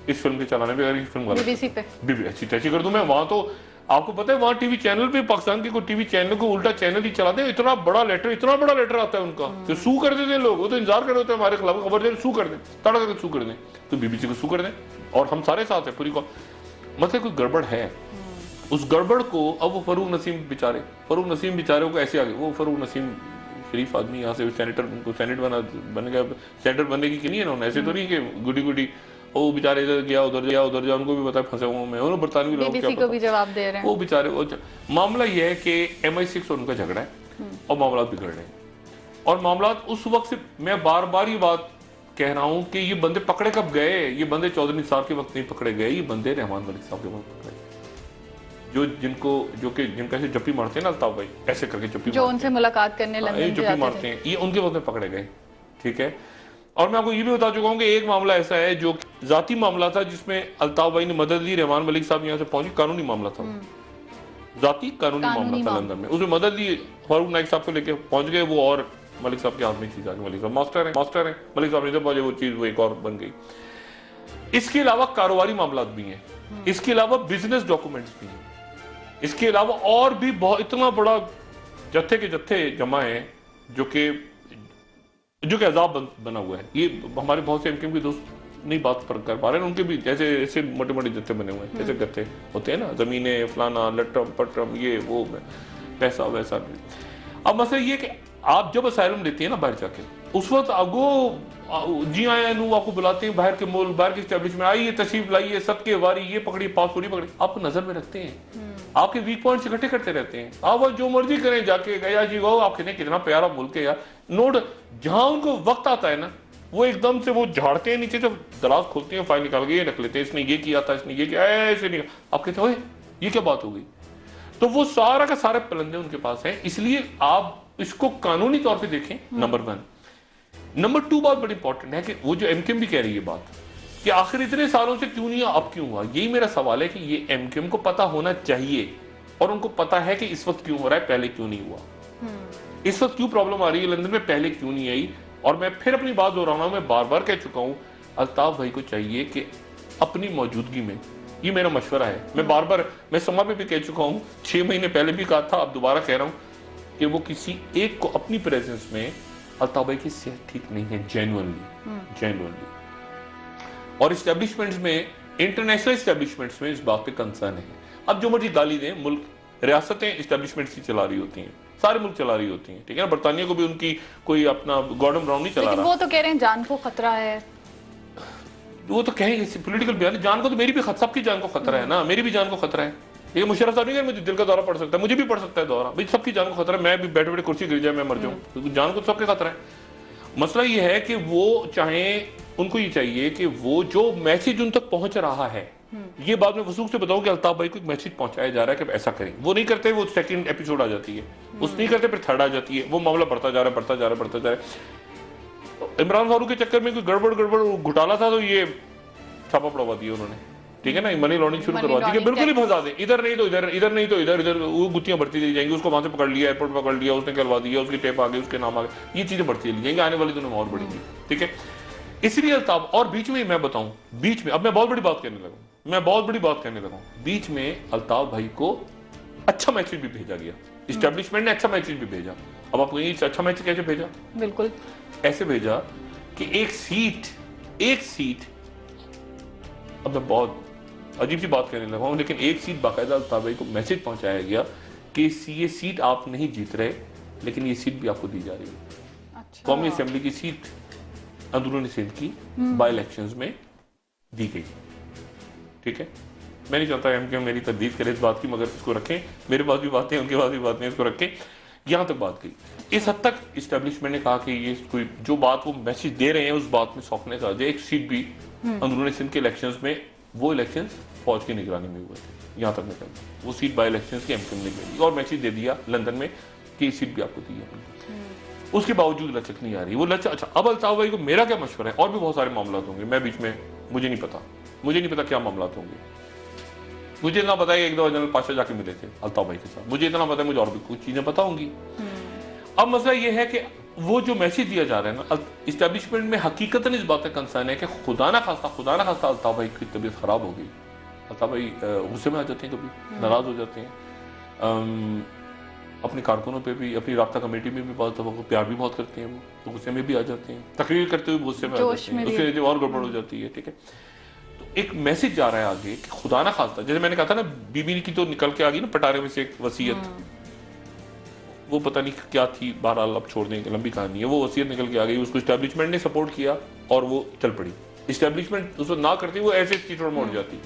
इस फिल्म के चलाने में। अगर ये फिल्म बीबीसी पे अच्छी तैसी कर दूं मैं, वहां तो आपको पता है वहां टीवी चैनल पे, पाकिस्तान के कोई टीवी चैनल को उल्टा चैनल ही चलाते हैं, इतना बड़ा लेटर आता है उनका, तो सू कर देते हैं लोग, वो तो इंतजार कर रहे होते हैं हमारे खिलाफ खबर दे, सू कर दें, तड़ा करके सू कर दें, तो बीबीसी को सू कर दें और हम सारे साथ है पूरी को। मतलब कोई गड़बड़ है, उस गड़बड़ को अब वो फरूक नसीम बेचारे को ऐसे आ गए, वो फरूक नसीम शरीफ आदमी, यहाँ से सेनेटर, उनको सेनेट बन गया, सेनेटर बनने की नहीं है ना, ऐसे तो नहीं कि गुडी वो बेचारे इधर गया उधर जा, उनको भी पता फंसे हुए मैं, उन्होंने बरतानवी लोग बीबीसी को भी जवाब दे रहे हैं, वो बेचारे। वो मामला ये है कि MI6 और उनका झगड़ा है और मामला बिगड़ रहे हैं, और मामला उस वक्त से, मैं बार बार ये बात कह रहा हूं कि ये बंदे पकड़े कब गए, ये बंदे चौधरी निसार के वक्त नहीं पकड़े गए, ये बंदे रहमान मलिक साहब के वक्त पकड़े, जिनका ऐसे जप्पी मारते हैं ना अल्ताफ भाई, ऐसे करके जप्पी, जो उनसे मुलाकात करने लंदन जप्पी मारते हैं, ये उनके वक्त में पकड़े गए। ठीक है, और मैं आपको ये भी बता चुका हूं कि एक मामला ऐसा है जो जाती मामला था, जिसमें अल्ताफ भाई ने मदद दी, रहमान मलिक साहब यहाँ से पहुंचे, कानूनी मामला था, जाती कानूनी मामला था लंदन में, उसमें मदद दी, फारूक नाइक साहब को लेके पहुंच गए वो, और मलिक साहब के हाथ में चीज आ गई, मलिक साहब मास्टर है, मलिक साहब ने जब पहुंचे वो चीज वो एक और बन गई। इसके अलावा कारोबारी मामला भी हैं, इसके अलावा बिजनेस डॉक्यूमेंट्स भी हैं, इसके अलावा और भी बहुत, इतना बड़ा जत्थे के जत्थे जमा है जो कि अजाब बना हुआ है। ये हमारे बहुत से एमक्यूएम के दोस्त नहीं बात पर कर पा रहे हैं, उनके भी जैसे ऐसे मोटे मोटे जत्थे बने हुए हैं, जैसे गत्थे होते हैं ना, जमीनें फलाना लटरम पटरम ये वो, पैसा वैसा। अब मसला ये कि आप जब असाइलम लेते हैं ना बाहर जाके, उस वक्त आपको जी आए आपको बुलाते हैं, बाहर के मुल्क, बाहर की एस्टेब्लिशमेंट, आइए तशरीफ लाइए, सबके वारी, ये पकड़ी पासपोर्ट पकड़ी, आपको नजर में रखते हैं, आपके वीक पॉइंट्स इकट्ठे करते रहते हैं, आप जो मर्जी करें जाके, गया जी वो आप कहते हैं कितना प्यारा मुल्क है यार, नोट जहां उनको वक्त आता है ना, वो एकदम से वो झाड़ते हैं नीचे, जब दराज खोलते हैं फाइल निकाल के ये रख लेते हैं, इसने ये किया था, इसने ये किया, ऐसे नहीं, आप कहते हैं ये क्या बात हो गई। तो वो सारा का सारे पलंदे उनके पास हैं, इसलिए आप इसको कानूनी तौर पे देखें, नंबर 1। नंबर 2 बात बड़ी इंपॉर्टेंट है कि वो जो एमक्यूएम भी कह रही है बात कि आखिर इतने सालों से क्यों नहीं, अब क्यों हुआ, यही मेरा सवाल है कि ये एमक्यूएम को पता होना चाहिए, और उनको पता है कि इस वक्त क्यों हो रहा है, पहले क्यों नहीं हुआ, इस वक्त क्यों प्रॉब्लम आ रही है लंदन में, पहले क्यों नहीं आई। और मैं फिर अपनी बात दोहराना, मैं बार बार कह चुका हूं, अल्ताफ भाई को चाहिए कि अपनी मौजूदगी में, ये मेरा मशवरा है, मैं बार बार, मैं समा पे भी कह चुका हूं, 6 महीने पहले भी कहा था, अब दोबारा कह रहा हूं कि वो किसी एक को अपनी प्रेजेंस में, अल्ताफ भाई की सेहत ठीक नहीं है जेन्युइनली, और एस्टेब्लिशमेंट्स में, इंटरनेशनल एस्टेब्लिशमेंट्स में इस बात पे कंसर्न है। अब जो मर्जी गाली दें, मुल्क, रियासतें एस्टेब्लिशमेंट्स की चला रही होती हैं, सारे मुल्क चला रही होती हैं, ठीक है ना, बरतानिया को भी उनकी कोई अपना गॉर्डन ब्राउन नहीं चला रहा, वो तो कह रहे हैं जान को खतरा है, वो तो कहेंगे पॉलिटिकल बयान, जान को तो मेरी भी, सबकी जान को खतरा है ना, मेरी भी जान को खतरा है, ये मुशर्रफ साहब नहीं कह, मुझे दिल का दौरा पड़ सकता है, मुझे भी पड़ सकता है दौरा, भाई सबकी जान को खतरा है, मैं भी बैठे बैठे कुर्सी गिर जाए, मैं मर जाऊं, तो जान को सबके खतरा है। मसला ये है कि वो चाहे, उनको ये चाहिए कि वो जो मैसेज उन तक पहुंच रहा है, ये बाद में वसूख से बताओ कि अल्ताफ भाई को एक मैसेज पहुंचाया जा रहा है कि ऐसा करें। वो नहीं करते, वो सेकंड एपिसोड आ जाती है, उस नहीं करते, फिर थर्ड आ जाती है, वो मामला बढ़ता जा रहा है, बढ़ता जा रहा है, बढ़ता जा रहा है। इमरान फारूक के चक्कर में कोई गड़बड़ घोटाला था तो ये छापा पड़वा दिया उन्होंने, ठीक है ना, मनी लॉन्ड्रिंग शुरू करवा दी कि बिल्कुल ही फंसा दें, इधर नहीं तो इधर, इधर नहीं तो इधर, इधर वो गुत्तियां बढ़ती चली जाएंगी। उसको वहां से पकड़ लिया, एयरपोर्ट पकड़ लिया, उसने करवा दिया, उसकी टेप आ गई, उसके नाम आ गए, ये चीजें बढ़ती चली जाएंगी, आने वाली दिनों में और बढ़ेंगी, ठीक है। इसलिए अल्ताफ, और बीच में मैं बताऊं, बीच में अब मैं बहुत बड़ी बात कहने लगा, बीच में अल्ताफ भाई को अच्छा मैसेज भी भेजा गया, इस्टेब्लिशमेंट ने अच्छा मैसेज भी भेजा। अब आपको ये अच्छा मैसेज कैसे भेजा? बिल्कुल ऐसे भेजा कि एक सीट, अब मैं बहुत अजीब सी बात कहने लगा हूं, लेकिन एक सीट बाकायदा अल्ताफ भाई को मैसेज पहुंचाया गया कि ये सीट आप नहीं जीत रहे, लेकिन ये सीट भी आपको दी जा रही है। अच्छा। कौमी असेंबली की सीट अंदरूनी सिंध की बाई इलेक्शंस में दी गई, ठीक है। मैं नहीं चाहता एमक्यूएम मेरी तदीफ करे इस बात की, मगर इसको रखें, मेरे पास भी बातें, उनके पास भी बातें, इसको रखें। यहां तक बात गई, इस हद तक इस्टेब्लिशमेंट ने कहा कि ये कोई जो बात वो मैसेज दे रहे हैं उस बात में सॉफ्टनेस आ जाए। एक सीट भी अंदरूनी सिंध के इलेक्शंस में, वो इलेक्शंस फौज की निगरानी में हुए थे, यहां तक मैं कहता हूं, वो सीट बाई इलेक्शंस की एमक्यूएम ने ले ली और मैसेज दे दिया लंदन में कि ये सीट भी आपको दी है। उसके बावजूद लचक नहीं आ रही, वो लचक। अच्छा, अब अल्ताफ भाई को मेरा क्या मशवरा है, और भी बहुत सारे मामला होंगे, मैं बीच में, मुझे नहीं पता क्या मामला होंगे। मुझे इतना पता है एक दो जनरल पाशा जाके मिले थे अल्ताफ भाई के साथ, मुझे इतना पता है, मुझे और भी कुछ चीजें पता होंगी। अब मसला ये है कि वो जो मैसेज दिया जा रहा है ना, इस्टेब्लिशमेंट में हकीकतन इस बात का कंसर्न है कि खुदा ना खास्ता अल्ताफ भाई की तबीयत खराब हो गई, अल्ताफ भाई गुस्से में आ जाते हैं, कभी नाराज हो जाते हैं, अपने कारकुनों पे भी, अपनी राब्ता कमेटी में भी बहुत दफा प्यार भी बहुत करते हैं, वो तो गुस्से में भी आ जाते हैं, तकरीर करते हुए गुस्से में आ जाते हैं, उससे और गड़बड़ हो जाती है, ठीक है। तो एक मैसेज जा रहा है आगे कि खुदा ना खास्ता, जैसे मैंने कहा था ना, बीबी की तो निकल के आ गई ना पटारे में से एक वसीयत, वो पता नहीं क्या थी, बहरहाल अब छोड़ दें, लंबी कहानी है, वो वसीयत निकल के आ गई, उसको इस्टेब्लिशमेंट ने सपोर्ट किया और वो चल पड़ी। इस्टेब्लिशमेंट उसको ना करती, वो ऐसे चीटों मोड़ जाती।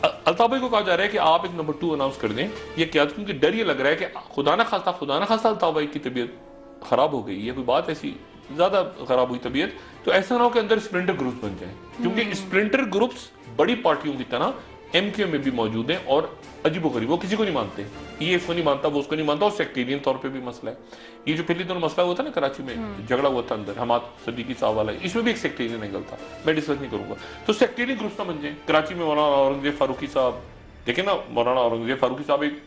अल्ताफ भाई को कहा जा रहा है कि आप एक नंबर 2 अनाउंस कर दें, ये क्या, क्योंकि डर ये लग रहा है कि खुदा ना खास्ता अल्ताफ भाई की तबीयत खराब हो गई है, कोई बात ऐसी ज्यादा खराब हुई तबीयत, तो ऐसा ना हो कि अंदर स्प्लिंटर ग्रुप्स बन जाए, क्योंकि स्प्लिंटर ग्रुप्स बड़ी पार्टियों की तरह एमक्यूएम में भी मौजूद हैं और अजीबोगरीब, वो किसी को नहीं मानते, ये इसको नहीं मानता, वो उसको नहीं मानता, और सेक्टेरियन तौर पे भी मसला है। ये जो पहले दोनों मसला हुआ था ना कराची में, झगड़ा हुआ था अंदर हमाद सदीकी साहब वाला, इसमें भी एक सेक्टेरियन एंगल था, मैं डिस्कस नहीं करूंगा। तो सेक्टेरियन ग्रुप्स ना बन जाए। कराची में मौलाना औरंगजेब फारूकी साहब, देखे ना, मौलाना औरंगजेब फारूकी साहब एक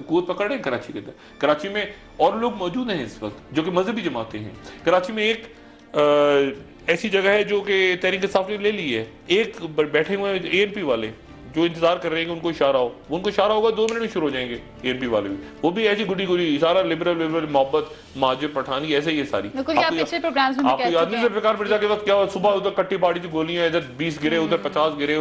कुवत पकड़ रहे हैं कराची के अंदर, कराची में और लोग मौजूद हैं इस वक्त जो कि मजहबी जमातें हैं। कराची में एक ऐसी जगह है जो कि तहरीक इंसाफ ने ले ली है, एक बैठे हुए एएनपी वाले जो इंतजार कर रहे हैं कि उनको इशारा हो, उनको इशारा होगा 2 मिनट में शुरू हो जाएंगे एएनपी वाले भी, वो भी ऐसी गुडी गुडी सारा लिबरल मोहब्बत महाजिर पठानी ऐसे ही है सारी। आपको याद नहीं ज़ुल्फ़िकार मिर्ज़ा के वक्त क्या हुआ, सुबह उधर कट्टी बाड़ी की गोलियां, इधर 20 गिरे, उधर 50 गिरे,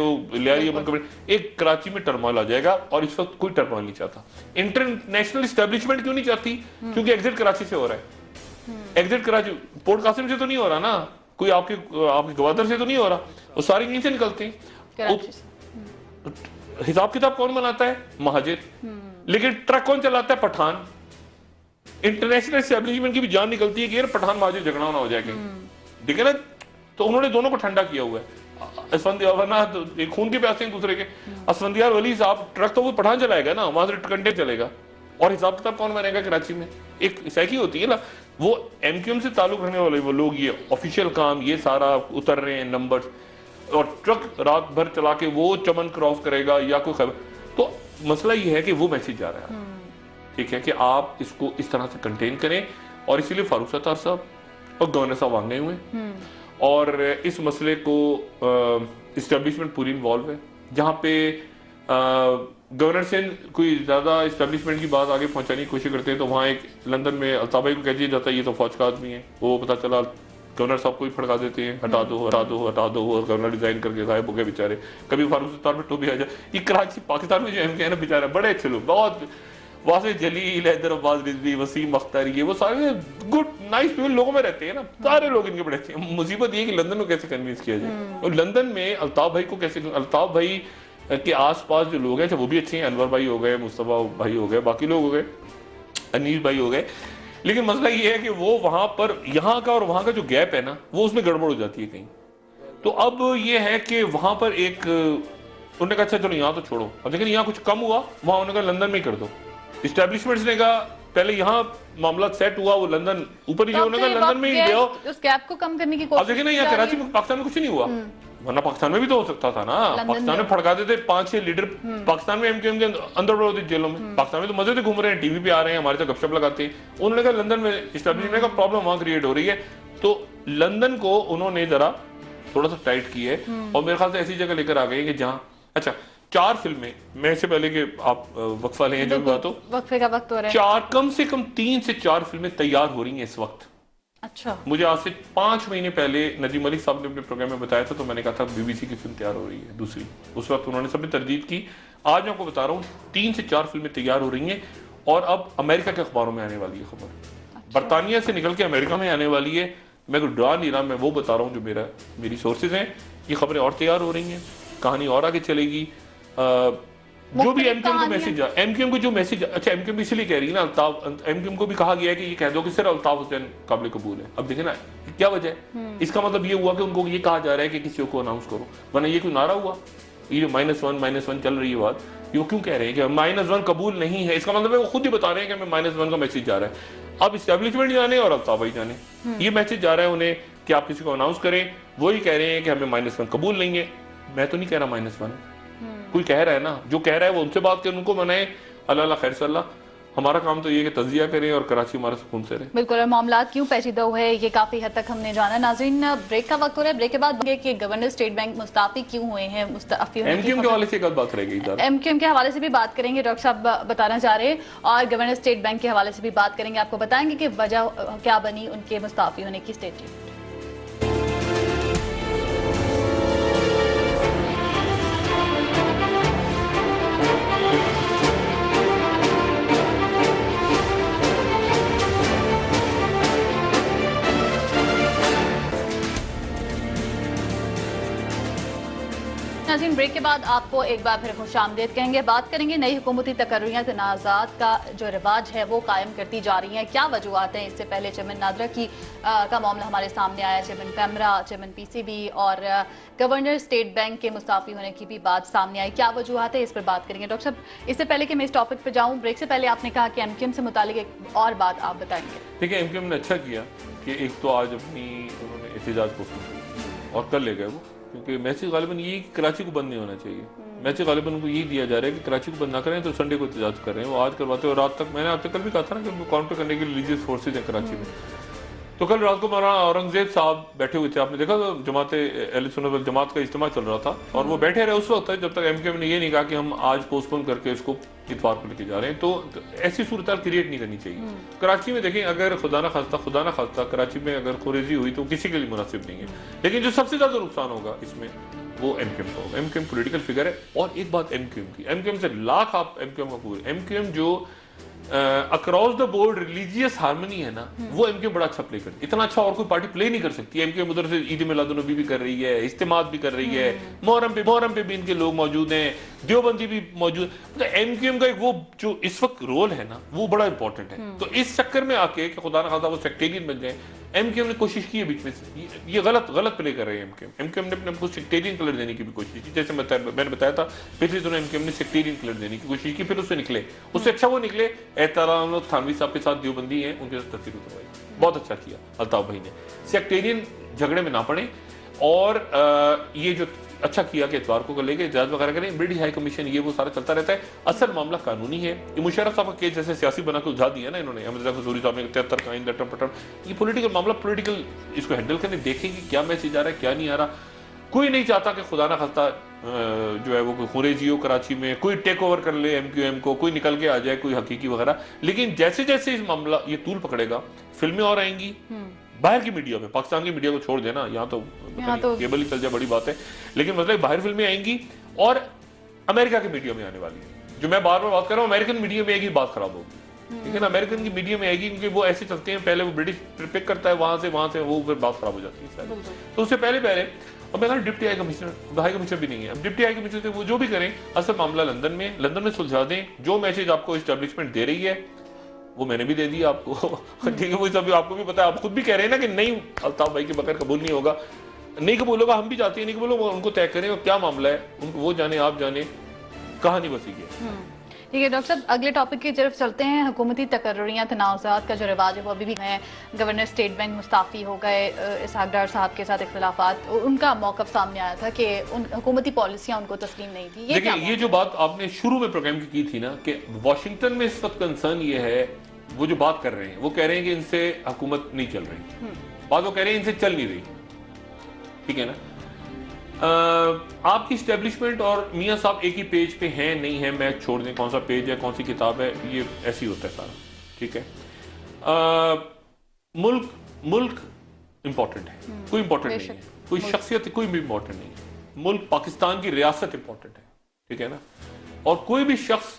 एक कराची में टर्मोइल आ जाएगा, और इस वक्त कोई टर्मोइल नहीं चाहता। इंटरनेशनल एस्टेब्लिशमेंट क्यों नहीं चाहती? क्योंकि एग्जिट कराची से हो रहा है, एग्जिट कराची पोर्ट कासिम से तो नहीं हो रहा ना, कोई आपके गवादर से तो नहीं हो रहा, वो सारे यहीं से निकलते हैं। हिसाब किताब कौन बनाता है? महाजिर। लेकिन ट्रक कौन चलाता है? पठान। इंटरनेशनल एस्टेब्लिशमेंट की भी जान निकलती है कि यार पठान महाजिर झगड़ा ना हो जाए कहीं, ठीक है ना। तो उन्होंने दोनों को ठंडा किया हुआ है, वरना तो खून के प्यासे एक दूसरे के। असफंदियार वली साहब ट्रक तो वो पठान चलाएगा ना, वहां से कंटेनर चलेगा, और हिसाब किताब कौन बनेगा कराची में? एक सैकी होती है ना, वो एमक्यूएम से ताल्लुक रखने वाले वो लोग, ये ऑफिशियल काम, ये सारा उतर रहे हैं नंबर, और ट्रक रात भर चला के वो चमन क्रॉस करेगा या कोई खबर। तो मसला ये है कि वो मैसेज जा रहा है, ठीक है, कि आप इसको इस तरह से कंटेन करें, और इसीलिए फारूक सत्तार साहब और गवर्नर साहब आ गए हुए, और इस मसले को इस्टेब्लिशमेंट पूरी इन्वॉल्व है। जहाँ पे गवर्नर से कोई ज्यादा इस्टेब्लिशमेंट की बात आगे पहुंचाने की कोशिश करते हैं, तो वहाँ एक लंदन में अल्ताफ भाई को कह दिया जाता है ये तो फौज का आदमी है, वो पता चला गवर्नर साहब को ही फड़का देते हैं, हटा दो हटा दो हटा दो, और गवर्नर रिजाइन करके गायब हो गए बेचारे। कभी फारूक सत्तार पे टोपी आ जाए। ये कराची पाकिस्तान में जो एमके है ना बेचारा, बड़े अच्छे लोग, बहुत वासे जलील, हैदर अब्बास रिजवी, वसीम अख्तर, ये वो सारे गुड नाइस पीपल लोगों में रहते हैं ना, सारे लोग इनके बड़े अच्छे। मुसीबत ये कि लंदन को कैसे कन्विंस किया जाए, और लंदन में अल्ताफ भाई को कैसे, अल्ताफ भाई के आसपास जो लोग हैं वो भी अच्छे हैं, अनवर भाई हो गए, मुस्तफा भाई हो गए, बाकी लोग हो गए, अनीस भाई हो गए, लेकिन मसला ये है कि वो वहां पर यहाँ का और वहां का जो गैप है ना, वो उसमें गड़बड़ हो जाती है कहीं। तो अब ये है कि वहां पर एक उन्होंने कहा अच्छा चलो यहाँ तो छोड़ो, अब लेकिन यहाँ कुछ कम हुआ, वहां उन्होंने कहा लंदन में कर दो। इस्टेब्लिशमेंट्स ने कहा पहले यहाँ मामला सेट हुआ, वो लंदन ऊपर नीचे, उन्होंने कहा लंदन में ही ले आओ, उस गैप को कम करने की अब कोशिश देखिए ना यहाँ कराची में पाकिस्तान में कुछ नहीं हुआ, वरना पाकिस्तान में भी तो हो सकता था ना। पाकिस्तान में फड़काते थे 5-6 लीडर, पाकिस्तान में एमक्यूएम के अंदर बढ़ होते जेलों में, पाकिस्तान में तो मजे से घूम रहे हैं, टीवी पे आ रहे हैं, हमारे साथ गपशप लगाते हैं। उन्होंने कहा लंदन में इस्टेब्लिशमेंट का प्रॉब्लम वहां क्रिएट हो रही है, तो लंदन को उन्होंने जरा थोड़ा सा टाइट की है, और मेरे ख्याल से ऐसी जगह लेकर आ गए कि जहां अच्छा 4 फिल्में, मैं इससे पहले कि आप वक्फा लें जो भी बात हो, वक्फे का वक्त हो रहा है, 4 कम से कम 3 से 4 फिल्में तैयार हो रही हैं इस वक्त। अच्छा, मुझे आज से 5 महीने पहले नजीम मलिक साहब ने अपने प्रोग्राम में बताया था, तो मैंने कहा था बीबीसी की फिल्म तैयार हो रही है दूसरी, उस वक्त उन्होंने सबने तरदीद की। आज मैं आपको बता रहा हूँ 3 से 4 फिल्में तैयार हो रही हैं, और अब अमेरिका के अखबारों में आने वाली है खबर, अच्छा। बरतानिया से निकल के अमेरिका में आने वाली है। मैं कोई डरा नहीं रहा, मैं वो बता रहा हूँ जो मेरी सोर्सेज हैं, ये खबरें और तैयार हो रही हैं, कहानी और आगे चलेगी। जो भी एमक्यूएम को मैसेज, एमक्यूएम को जो मैसेज, अच्छा एमक्यूएम इसलिए कह रही है ना, अल्ताफ, एमक्यूएम को भी कहा गया है कि ये कह दो कि सिर्फ अल्ताफ हुसैन काबिल कबूल है। अब देखे ना क्या वजह है, इसका मतलब ये हुआ कि उनको ये कहा जा रहा है कि किसी को अनाउंस करो, वरना ये कोई नारा हुआ, ये जो -1 चल रही है बात, ये क्यों कह रहे हैं कि -1 कबूल नहीं है, इसका मतलब है वो खुद ही बता रहे हैं कि हमें -1 का मैसेज जा रहा है। अब इस्टेब्लिशमेंट जाने और अल्ताफ भाई जाने, ये मैसेज जा रहा है उन्हें कि आप किसी को अनाउंस करें, वही कह रहे हैं कि हमें -1 कबूल नहीं है। मैं तो नहीं कह रहा -1, कोई कह रहा है ना, जो कह रहा है वो उनसे बात करें, उनको मनाए, अल्लाह खैर सल्ला। हमारा काम तो ये कि तजिया करें और कराची हमारा सुकून से रहे। बिल्कुल, और मामला क्यों पेचीदा हुए ये काफी हद तक हमने जाना। नाज़रीन, ब्रेक का वक्त हो रहा है, ब्रेक के बाद कि गवर्नर स्टेट बैंक मुस्ताफी क्यों हुए हैं, मुस्ताफी एमक्यूएम के हवाले से एक बात रहेगी, एमक्यूएम के हवाले से भी बात करेंगे, डॉक्टर साहब बताना चाह रहे हैं, और गवर्नर स्टेट बैंक के हवाले से भी बात करेंगे, आपको बताएंगे कि वजह क्या बनी उनके मुस्ताफी होने की। स्टेट नाज़रीन, ब्रेक के बाद आपको एक बार फिर खुशामदीद कहेंगे। बात करेंगे नई हुकूमती तकर्रियाँ तनाज़ात का जो रिवाज है वो कायम करती जा रही हैं, क्या वजूहत हैं। इससे पहले चेयरमैन नादरा का मामला हमारे सामने आया, चेयरमैन पैमरा, चेयरमैन पीसीबी और गवर्नर स्टेट बैंक के मुस्ताफी होने की भी बात सामने आई, क्या वजूहत है, इस पर बात करेंगे। डॉक्टर साहब, इससे पहले कि मैं इस टॉपिक पर जाऊँ, ब्रेक से पहले आपने कहा कि एमक्यूएम से मुतालिक एक और बात आप बताएंगे। देखिए, एमक्यूएम ने अच्छा किया कि एक तो आज अपनी उन्होंने एहतजाज पोस्ट और कर ले गए वो, क्योंकि मैसेज गालिबन ये कराची को बंद नहीं होना चाहिए। मैसेज गालिबन उनको यही दिया जा रहा है कि कराची को बंद ना करें तो संडे को एहतजाज कर रहे हैं, वो आज करवाते हैं। और रात तक मैंने आपसे कल भी कहा था ना कि उनको काउंटर करने के लिए रिलीजियस फोर्सेज हैं कराची में। तो कल रात को मौलाना औरंगजेब साहब बैठे हुए थे, आपने देखा जमात अहले सुन्नत वल जमात का इज्तिमा चल रहा था, और वो बैठे रहे उस वक्त जब तक एमक्यूएम ने ये नहीं कहा कि हम आज पोस्टपोन करके इसको इतवार को लेके जा रहे हैं। तो ऐसी सूरत क्रिएट नहीं करनी चाहिए। कराची में देखें, अगर खुदा ना खास्ता कराची में अगर खुरेजी हुई तो किसी के लिए मुनासिब नहीं है, लेकिन जो सबसे ज्यादा नुकसान होगा इसमें वो एमक्यूएम का होगा। एमक्यूएम पॉलिटिकल फिगर है। और एक बात एमक्यूएम की, एमक्यूएम से लाख आप एमक्यूएम का पूरे, एमक्यूएम जो across the board religious harmony है ना, वो एमक्यूएम बड़ा अच्छा प्ले करती है। इतना अच्छा और कोई पार्टी प्ले नहीं कर सकती। एमक्यूएम उधर से ईद मिलादुन्नबी भी कर रही है, इज्तिमात भी कर रही है, मुहर्रम पे भी इनके लोग मौजूद हैं, देवबंदी भी मौजूद। मतलब एमक्यूएम का एक वो जो इस वक्त रोल है ना, वो बड़ा इंपॉर्टेंट है। तो इस चक्कर में आके कि खुदा ना खास्ता वो सेक्टेरियन बन जाए, एमक्यूएम ने कोशिश की है बीच में से, ये गलत प्ले कर रहे हैं एमक्यूएम। एमक्यूएम ने अपने सेक्टेरियन कलर देने की भी कोशिश की, जैसे मैंने बताया था पिछले दिनों एमक्यूएम ने सेक्टेरियन कलर देने की कोशिश की, फिर उससे निकले, उससे अच्छा वो निकले एहतराम थानवी साहब के साथ देवबंदी हैं, उनके साथ तस्वीर उतरवाई, बहुत अच्छा किया अल्ताफ भाई ने, सेक्टेरियन झगड़े में ना पड़े। और ये जो अच्छा किया कि इतवार को लेके इजाजत वगैरह करें, ब्रिटिश हाई कमीशन, ये वो सारा चलता रहता है। असल मामला कानूनी है। ये मुशर्रफ साहब का केस जैसे सियासी बना के उलझा दिया ना इन्होंने, अहमद रजा खजूरी साहब ने 73 का लटम पटम, ये पॉलिटिकल मामला, पॉलिटिकल इसको हैंडल करने, देखेंगे क्या मैसेज आ रहा है क्या नहीं आ रहा। कोई नहीं चाहता कि खुदा ना खास्ता जो है वो कोई खुरेजी हो कराची में, कोई टेक ओवर कर ले एमक्यूएम को, कोई निकल के आ जाए, कोई हकीकी वगैरह। लेकिन जैसे जैसे इस मामला ये तूल पकड़ेगा, फिल्में और आएंगी बाहर की मीडिया में, पाकिस्तान की मीडिया को छोड़ देना, यहाँ तो केबल ही चल जाए बड़ी बात है, लेकिन मतलब बाहर फिल्में आएंगी और अमेरिका की मीडिया में आने वाली है। जो मैं बार बार बात कर रहा हूँ, अमेरिकन मीडिया में आएगी बात खराब होगी, लेकिन अमेरिकन की मीडिया में आएगी क्योंकि वो ऐसे चलते हैं, पहले वो ब्रिटिश पिक करता है वहां से वो फिर बात खराब हो जाती है। तो उससे पहले और मैं डिप्टी हाई कमिश्नर भी नहीं है, अब डिप्टी हाई कमिश्नर से वो जो भी करें, असल मामला लंदन में सुलझा दें। जो मैसेज आपको एस्टेब्लिशमेंट दे रही है वो मैंने भी दे दी आपको। ठीक है, वो सब आपको भी पता है, आप खुद भी कह रहे हैं ना कि नहीं अल्ताफ भाई के बगैर कबूल नहीं होगा, नहीं कबूल होगा, हम भी चाहते हैं नहीं कबूल होगा, उनको तय करें और क्या मामला है उनको वो जाने, आप जाने, कहानी बसी है। ठीक है डॉक्टर साहब, अगले टॉपिक की तरफ चलते हैं। हुकूमती तकर्रुरियां तनाज़ात का जो रिवाज है वो अभी भी है। गवर्नर स्टेट बैंक मुस्ताफ़ी हो गए, इसहाक डार साहब के साथ इख्तिलाफात, उनका मौक़िफ़ सामने आया था कि उन हुकूमती पॉलिसियां उनको तस्लीम नहीं थी। देखिए ये जो बात आपने शुरू में प्रोग्राम की थी ना कि वाशिंगटन में इस वक्त कंसर्न ये है, वो जो बात कर रहे हैं वो कह रहे हैं कि इनसे हुकूमत नहीं चल रही, बात वो कह रहे हैं इनसे चल नहीं रही, ठीक है ना। आपकी स्टैब्लिशमेंट और मियां साहब एक ही पेज पे हैं नहीं है, मैं छोड़ दें कौन सा पेज है कौन सी किताब है, ये ऐसे ही होता है सारा, ठीक है। मुल्क इंपॉर्टेंट है, कोई इंपॉर्टेंट नहीं है, कोई शख्सियत कोई भी इंपॉर्टेंट नहीं है, मुल्क पाकिस्तान की रियासत इंपॉर्टेंट है, ठीक है ना। और कोई भी शख्स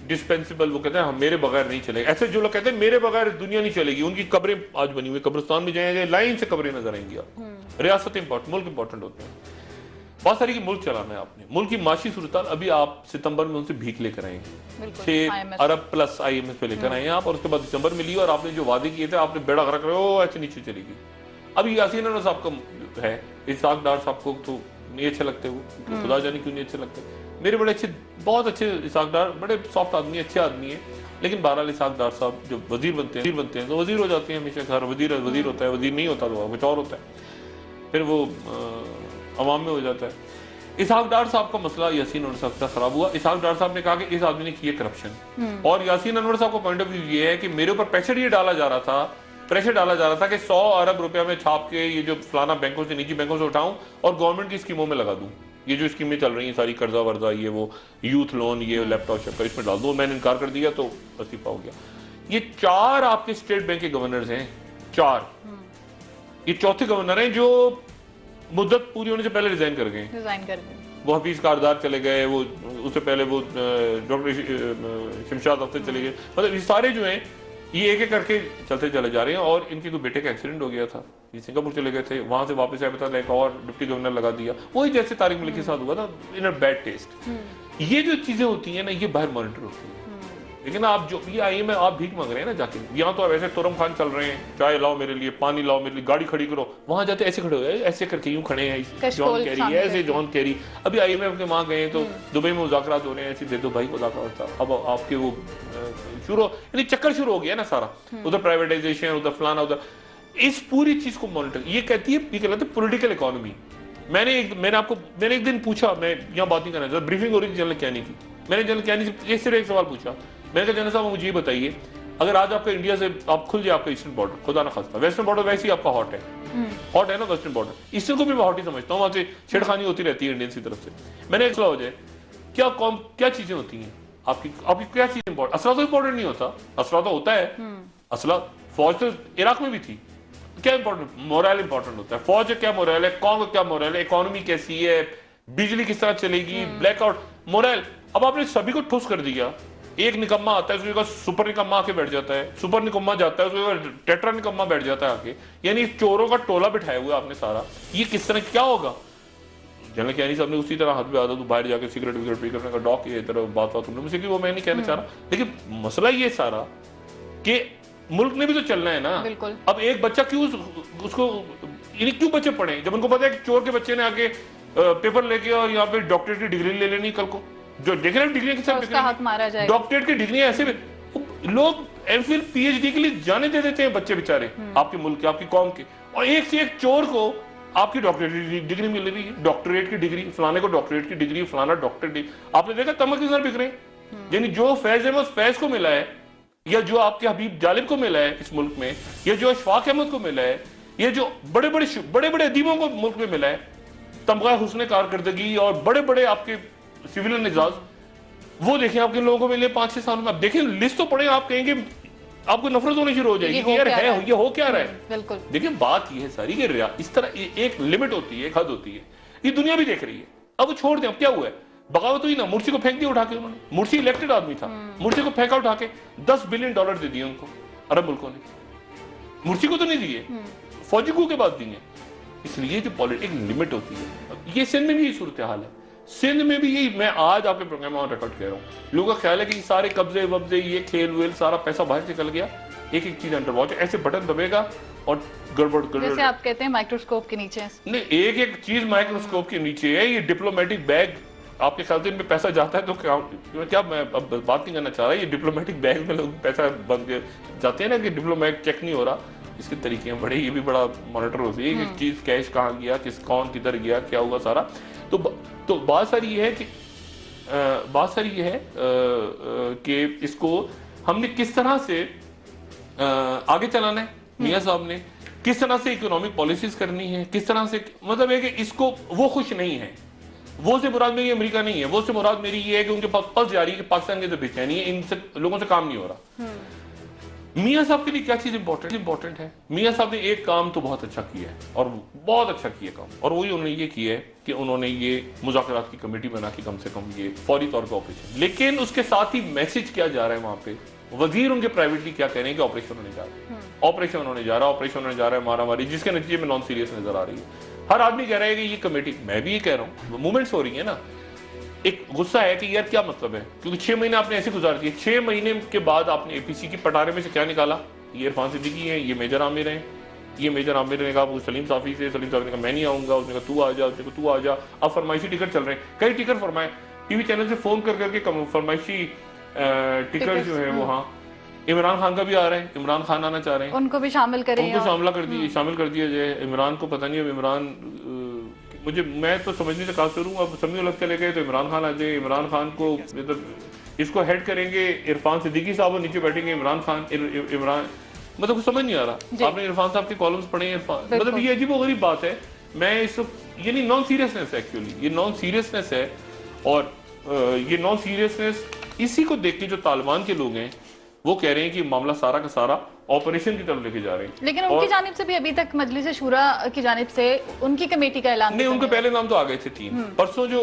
डिस्पेंसिबल, वो कहते हैं हम मेरे बगैर नहीं चलेगा, ऐसे जो लोग कहते हैं मेरे बगैर दुनिया नहीं चलेगी, उनकी कब्रें आज बनी हुई, कब्रिस्तान में जाएंगे लाइन से कब्रें नजर आएंगी। आप रियासत इंपॉर्टेंट, मुल्क इंपॉर्टेंट होते हैं। बहुत सारी की मुल्क चलाना है आपने, मुल्क की माशी सूरत अभी आप सितंबर में उनसे भीख लेकर आएंगे, 6 अरब प्लस IMF पे लेकर आए आप, और उसके बाद दिसंबर में लिया और आपने जो वादे किए थे आपने बेड़ा गर्क रहे हो, ऐसे नीचे चलेगी। अभी यासीन अनवर साहब का है, इसहाक डार साहब को तो नहीं अच्छे लगते, वो खुदा जाने क्यों नहीं अच्छे लगते, मेरे बड़े अच्छे, बहुत अच्छे इसहाक डार, बड़े सॉफ्ट आदमी, अच्छे आदमी है, लेकिन बहरहाल इसहाक डार साहब जो वजीर बनते हैं तो वजीर हो जाते हैं हमेशा, हर वजीर होता है, वजीर नहीं होता तो कुछ और होता है, फिर वो अवाम में हो जाता है। इसहाक डार साहब का मसला यासीन अनवर साहब का खराब हुआ। इसहाक डार साहब ने कहा कि इस आदमी ने किया करप्शन, और यासीन अनवर साहब का पॉइंट ऑफ व्यू ये है कि मेरे ऊपर प्रेशर ये डाला जा रहा था, प्रेशर डाला जा रहा था कि 100 अरब रुपया में छाप के ये जो फलाना बैंकों से, निजी बैंकों से उठाऊं और गवर्नमेंट की स्कीमों में लगा दूं, ये जो स्कीमें चल रही हैं सारी कर्जा वर्जा, ये वो यूथ लोन, ये लैपटॉप शैपटॉप, इसमें डाल दूं। मैंने इनकार कर दिया तो इस्तीफा हो गया। ये 4 आपके स्टेट बैंक के गवर्नर्स हैं, 4, ये चौथे गवर्नर हैं जो मुद्दत पूरी होने से पहले रिजाइन कर गए। वो हफीज कारदार चले गए, वो उससे पहले वो डॉक्टर शमशाद अख्तर चले गए, मतलब ये सारे जो हैं ये एक एक करके चलते चले जा रहे हैं। और इनके कोई बेटे का एक्सीडेंट हो गया था, ये सिंगापुर चले गए थे, वहां से वापस आए, बता एक और डिप्टी गवर्नर लगा दिया, वही जैसे तारिक मलिक के साथ हुआ था, इन अ बैड टेस्ट। ये जो चीजें होती हैं ना, ये बाहर मॉनिटर होती है, लेकिन आप जो ये IMF आप भीख मांग रहे हैं ना जाके, यहाँ तो वैसे तुरम खान चल रहे हैं, चाय लाओ मेरे लिए, पानी लाओ मेरे लिए, गाड़ी खड़ी करो, वहां जाते ऐसे खड़े हो, ऐसे करके यूं खड़े हैं, जॉन कैरी ऐसे, जॉन कैरी। अभी IMF के वहां गए तो दुबई में मुज़ाकरात हो रहे हैं, ऐसे दे दो भाई मुज़ाकरात, अब आपके वो शुरू, यानी चक्कर शुरू हो गया ना सारा, उधर प्राइवेटाइजेशन, उधर फलाना, उधर इस पूरी चीज को मॉनिटर, ये कहती है, ये कहलाते पॉलिटिकल इकोनॉमी। मैंने एक दिन पूछा, मैं यहाँ बात नहीं करना चाहता, ब्रीफिंग हो रही थी जनरल कैनी की, मैंने जनरल कैनी से सिर्फ एक सवाल पूछा, मैंने कहा जनरल साहब मुझे ये बताइए, अगर आज आपका इंडिया से आप खुल जाए आपका ईस्टर्न बॉर्डर, खुदा ना खास्ता, वेस्टर्न बॉर्डर वैसे ही आपका हॉट है ना वेस्टर्न बॉर्डर, ईस्टर्न को भी मैं हॉट ही समझता हूँ, वहां से छेड़खानी होती रहती है इंडियंस की तरफ से। मैंने एक सवाल हो जाए, क्या चीजें होती हैं आपकी क्या चीज इंपॉर्टेंट, असला तो इंपॉर्टेंट नहीं होता, असला तो होता है, असला फौज तो इराक में भी थी, क्या इंपॉर्टेंट, मोरल इंपॉर्टेंट होता है, फौज क्या मोरल है, कौन क्या मोरल है, इकोनॉमी कैसी है, बिजली किस तरह चलेगी, ब्लैकआउट, मोरल। अब आपने सभी को ठुस कर दिया, एक निकम्मा आता है, उसके सुपर निकम्मा आके बैठ जाता है, सुपर निकम्मा जाता है, उसके टेट्रा निकम्मा बैठ जाता है आके, यानी चोरों का टोला बिठाया हुआ आपने सारा। ये किस तरह क्या होगा? जनरल कैनी साहब ने उसी तरह हाथ पे आता तो बाहर जाके सिगरेट विगरेट पी करने का डॉक, ये तरह बात तुमने मुझसे की, वो मैं नहीं कहना चाह रहा, लेकिन मसला ये सारा कि मुल्क ने भी तो चलना है ना। अब एक बच्चा क्यों उसको, यानी क्यों बच्चे पढ़े जब उनको पता है कि चोर के बच्चे ने आके पेपर लेके और यहाँ पे डॉक्टरेट की डिग्री ले लेनी, कल को जो देखे ना डिग्री के साथ डॉक्टरेट की डिग्री ऐसे लोग MPhil PhD के लिए जाने दे देते हैं बच्चे बेचारे, आपके मुल्क के, आपकी कौम के, और एक से एक चोर को आपकी डॉक्टरेट डिग्री मिल रही है, डॉक्टरेट की डिग्री, फलाने को डॉक्टरेट की डिग्री, फलाना डॉक्टरेट। आपने देखा तमक किस तरह बिक रहे हैं, यानी जो फैज अहमद फैज को मिला है, या जो आपके हबीब जालिब को मिला है इस मुल्क में, या जो अशफाक अहमद को मिला है, ये जो बड़े बड़े अदीबों को मुल्क में मिला है, तमगा हुस्न कारकर्दगी और बड़े बड़े आपके सिविलियन एजाज, वो देखें आपके लोगों को मिले 5-6 साल में। आप देखें लिस्ट तो पढ़े, आप कहेंगे आपको नफरत होनी शुरू हो जाएगी कि यार है ये हो क्या रहा है। बिल्कुल। देखिए बात ये है सारी कि इस तरह एक लिमिट होती है, एक हद होती है, ये दुनिया भी देख रही है। अब छोड़ दें, अब क्या हुआ है, बगावत हुई ना, मुर्सी को फेंक दिया उठा के उन्होंने, मुर्सी इलेक्टेड आदमी था, मुर्सी को फेंका उठा के, $10 बिलियन दे दिए उनको अरब मुल्कों ने, मुर्सी को तो नहीं दिए, फौजी को के बाद दिए। इसलिए जो पॉलिटिक्स लिमिट होती है, ये सिंध में भी सूरत हाल है, सिंध में भी यही, मैं आज आपके प्रोग्राम में रिकॉर्ड कह रहा हूँ, लोगों का ख्याल है कि सारे कब्जे वब्जे, ये खेल वेल, सारा पैसा बाहर निकल गया, एक एक चीज अंडर वॉच, ऐसे बटन दबेगा और गड़बड़ जैसे आप कहते हैं माइक्रोस्कोप के नीचे। नहीं, एक एक चीज माइक्रोस्कोप के नीचे है। ये डिप्लोमेटिक बैग, आपके ख्याल से इनमें पैसा जाता है तो क्या मैं अब बात नहीं करना चाह रहा, ये डिप्लोमेटिक बैग में लोग पैसा बन के जाते हैं ना कि डिप्लोमेट चेक नहीं हो रहा, इसके तरीके हैं बड़े, ये भी बड़ा मॉनिटर होती है कि चीज कैश कहाँ गया, कौन किधर गया, क्या हुआ सारा। तो बात सारी ये है कि इसको हमने किस तरह से आगे चलाना है, मियां साहब ने किस तरह से इकोनॉमिक पॉलिसीज करनी है, किस तरह से, मतलब है कि इसको वो खुश नहीं है, वो से मुराद मेरी अमेरिका नहीं है, वो से मुराद मेरी ये है कि उनके पास पल्स जारी है कि पाकिस्तान के अंदर बेचैनी है, इनसे लोगों से काम नहीं हो रहा। मियां साहब के लिए क्या चीज इंपॉर्टेंट है? मियां साहब ने एक काम तो बहुत अच्छा किया है और बहुत अच्छा किया काम, और वही उन्होंने ये किया है कि उन्होंने ये मुज़ाकरात की कमेटी बना के कम से कम ये फौरी तौर पर ऑपरेशन, लेकिन उसके साथ ही मैसेज क्या जा रहा है वहां पे, वजीर उनके प्राइवेटली क्या कह रहे हैं कि ऑपरेशन होने जा रहा है, ऑपरेशन होने जा रहा है, मारामारी, जिसके नतीजे में नॉन सीरियस नजर आ रही है। हर आदमी कह रहा है कि ये कमेटी, मैं भी ये कह रहा हूँ, मूवमेंट्स हो रही है ना, एक गुस्सा है कि यार क्या मतलब है, क्योंकि 6 महीने आपने ऐसे गुजार दिए, 6 महीने के बाद आपने एपीसी की पटारे में से क्या निकाला, ये इरफान सिद्दीकी है, ये मेजर आमिर हैं, ये मेजर आमिर ने कहा सलीम साफी से, सलीम साफी ने कहा मैं नहीं आऊंगा, उसने कहा तू आ जा, उसने कहा तू आ जा, अब फरमाइशी टिकट चल रहे हैं, कई टिकट फरमाए, टीवी चैनल से फोन कर करके फरमाइशी टिकट जो है वो, हाँ इमरान खान का भी आ रहा है, इमरान खान आना चाह रहे हैं, उनको भी शामिल करें, उनको शामिल कर दिया जाए। इमरान को पता नहीं, अब इमरान मैं तो समझने से काफिर हूँ, अब समी उलग चले गए तो इमरान खान आ जाए, इमरान खान को इसको हेड करेंगे इरफान सिद्दीकी साहब और नीचे बैठेंगे इमरान खान, इमरान, मतलब कुछ समझ नहीं आ रहा। आपने इरफान साहब के कॉलम्स पढ़े, इरफान, मतलब ये अजीबोगरीब बात है। मैं इस, ये नहीं, नॉन सीरियसनेस है एक्चुअली, ये नॉन सीरियसनेस है, और ये नॉन सीरियसनेस इसी को देख के जो तालिबान के लोग हैं वो कह रहे हैं कि मामला सारा का सारा ऑपरेशन की तरफ लेके जा रहे हैं। लेकिन उनकी जानिब से भी अभी तक मजलिस शूरा की जानिब से उनकी कमेटी का ऐलान नहीं, उनके पहले नाम तो आ गए थे 3 परसों, जो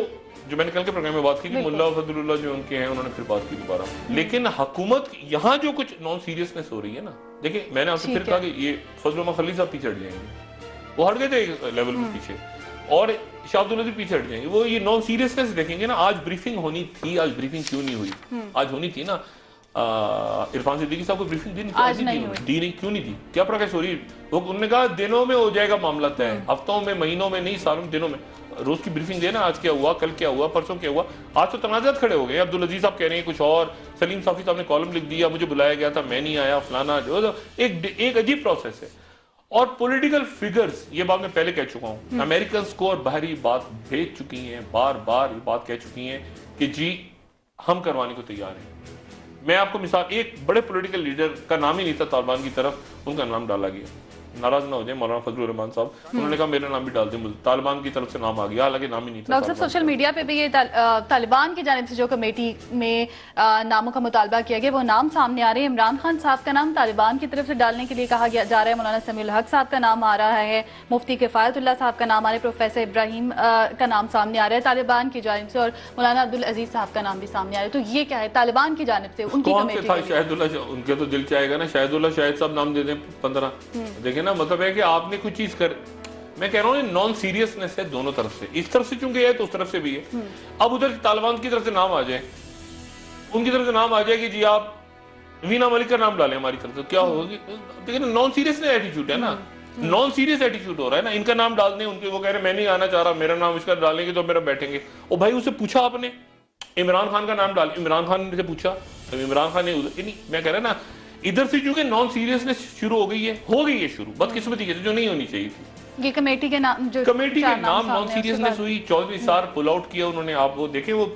मैंने कल के प्रोग्राम में बात की थी, मुल्ला फजलुल्लाह जो उनके हैं, उन्होंने फिर बात की दोबारा। लेकिन हुकूमत यहाँ जो कुछ नॉन सीरियसनेस हो रही है ना, देखिए मैंने आपसे फिर कहा कि ये फजल खलील साहब पीछे हट जाएंगे, वो हट गए थे एक लेवल में पीछे, और शाह अब्दुल लतीफ पीछे हट जाएंगे, वो ये नॉन सीरियसनेस देखेंगे ना। आज ब्रीफिंग होनी थी, आज ब्रीफिंग क्यों नहीं हुई? आज होनी थी ना, इरफान सिद्दीकी साहब को ब्रीफिंग दी नहीं, क्यों नहीं दी? क्या प्रकाश हो रही? वो उन्होंने कहा दिनों में हो जाएगा मामला तय, हफ्तों में, महीनों में नहीं, सालों में, दिनों में। रोज की ब्रीफिंग देना, आज क्या हुआ, कल क्या हुआ, परसों क्या हुआ। आज तो तनाजात खड़े हो गए, अब्दुल अजीज साहब कह रहे हैं कुछ और, सलीम साफी साहब ने कॉलम लिख दिया, मुझे बुलाया गया था, मैं नहीं आया, फलाना, जो एक अजीब प्रोसेस है। और पॉलिटिकल फिगर्स, ये बात मैं पहले कह चुका हूं, अमेरिकन को और बाहरी बात भेज चुकी हैं, बार बार ये बात कह चुकी हैं कि जी हम करवाने को तैयार हैं। मैं आपको मिसाल, एक बड़े पॉलिटिकल लीडर का नाम ही नहीं था तालिबान की तरफ, उनका नाम डाला गया, नाराज ना हो जाए मौलाना फजलुर रहमान साहब, उन्होंने कहा मेरा नाम भी डाल दें, तालिबान की तरफ से नाम आ गया, हालांकि नाम ही नहीं था। डॉक्टर साहब, सोशल मीडिया पे भी ये तालिबान की जानिब से जो कमेटी में नामों का मुतालबा किया गया, वो नाम सामने आ रहे हैं। इमरान खान साहब का नाम तालिबान की तरफ से डालने के लिए कहा जा रहा है, मौलाना समीउल हक साहब का नाम आ रहा है, मुफ्ती किफायतुल्लाह साहब का नाम आ रहा है, प्रोफेसर इब्राहिम का नाम सामने आ रहा है तालिबान की जानिब से, और मौलाना अब्दुल अजीज साहब का नाम भी सामने आ रहा है। तो ये क्या है तालिबान की जानिब से उनकी कमेटी? उनके तो दिल चाहेगा ना शाहिदुल्लाह शाहिद साहब नाम दे दें 15, देखें ना, मतलब है कि आपने कुछ चीज कर, मैं कह रहा हूँ नॉन सीरियसनेस है दोनों तरफ से, इस तरफ से चूंकि है तो उस तरफ से भी है। अब उधर तालिबान की तरफ से नाम आ जाए, उनकी तरफ से नाम आ जाए कि जी आप वीना मलिक का नाम डालें हमारी तरफ से, क्या होगी? देखिए नॉन सीरियस एटीट्यूड है ना, नॉन सीरियस एटीट्यूड हो रहा है ना। इनका नाम डाल दें, उनके वो कह रहे मैं नहीं आना चाह रहा, मेरा नाम इसका डालेंगे तो मेरा बैठेंगे। ओ भाई, उससे पूछा आपने इमरान खान का नाम डाल, इमरान खान से पूछा, इमरान खान ने, मैं कह रहा ना इधर से चूंकि नॉन सीरियसनेस शुरू हो गई है शुरू, बदकिस्मती के जो नहीं होनी चाहिए थी। ये कमेटी के नाम, जो कमेटी के नाम नॉन सीरियसनेस हुई। चौधरी सार पुल आउट किया उन्होंने, आप वो देखें, वो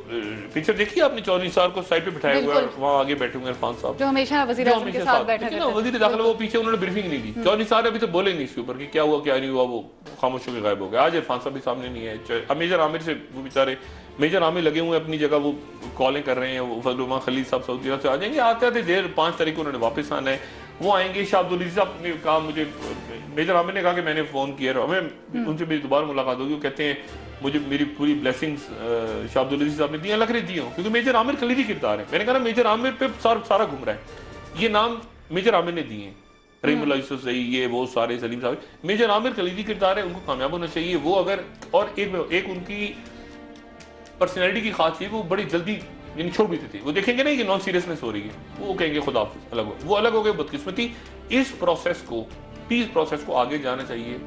पिक्चर देखिए आपने, चौधरी सार को साइड पे बिठाया हुआ है, वहाँ आगे बैठे हुए इरफान साहब, जो हमेशा वजीर आज़म के साथ बैठे थे, वजीर दाखिला, वो पीछे उन्होंने ब्रीफिंग नहीं दी। चौधरी सार अभी तो बोले नहीं इसके ऊपर कि क्या हुआ क्या नहीं हुआ, वो खामोश होकर गायब हो गया। आज इरफान साहब भी सामने नहीं है, मेजर आमिर से वो बेचारे मेजर आमिर लगे हुए अपनी जगह, वो कॉलें कर रहे हैं, वो फजल खलील साहब सऊदी अरब से आ जाएंगे, आते आते देर 5 तारीख को उन्होंने वापस आना है, वो आएंगे। शाह अब्दुल अजीज साहब ने कहा, मुझे मेजर आमिर ने कहा कि मैंने फोन किया, हमें उनसे मेरी दोबारा मुलाकात होगी, वो कहते हैं मुझे मेरी पूरी ब्लेसिंग्स शाह अब्दुल अजीज साहब ने दी, लग रही दी हूँ, क्योंकि मेजर आमिर कलीदी किरदार है। मैंने कहा मेजर आमिर पे सारा घूम रहा है, ये नाम मेजर आमिर ने दिए, रहीमुल्लाह यूसुफ सही, ये वो सारे, सलीम साहब, मेजर आमिर कलीदी किरदार है, उनको कामयाब होना चाहिए। वो अगर, और एक उनकी पर्सनैलिटी की खास चीज वो बड़ी जल्दी यानी छोड़ भी देती, वो देखेंगे नहीं कि नॉन सीरियसनेस हो रही है, वो कहेंगे खुदा हाफिज, अलग हो, वो अलग हो गए, बदकिस्मती। इस प्रोसेस को, पीस प्रोसेस को आगे जाना चाहिए,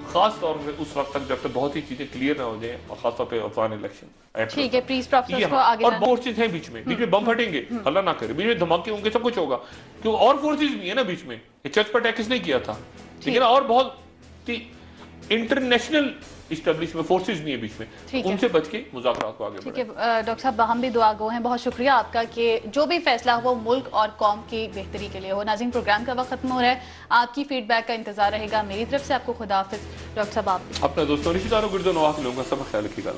खास तौर पे उस वक्त तक जब तक बहुत ही चीजें क्लियर ना हो जाए, और खासतौर पे अफगान इलेक्शन। ठीक है, पीस प्रोसेस को आगे और फोर्सेस हैं बीच में बम फटेंगे, अल्लाह ना करे, बीच में धमाके होंगे, सब कुछ होगा, क्योंकि और फोर्सेस भी है ना बीच में। ये चर्च पर अटैक किसने किया था, ठीक है ना, और बहुत इंटरनेशनल इस्टेब्लिशमेंट फोर्सेस भी है बीच में, उनसे बच के मुज़ाकरात को आगे ठीक है डॉक्टर साहब, हम भी दुआ गो हैं, बहुत शुक्रिया आपका कि जो भी फैसला हो वो मुल्क और कौम की बेहतरी के लिए हो। नाज़रीन, प्रोग्राम का वक्त खत्म हो रहा है, आपकी फीडबैक का इंतजार रहेगा। मेरी तरफ से आपको खुदा हाफिज। डॉक्टर साहब, आप अपना दोस्तों रिश्तेदारों गिरदो नवाह के लोगों का सब ख्याल रखिएगा।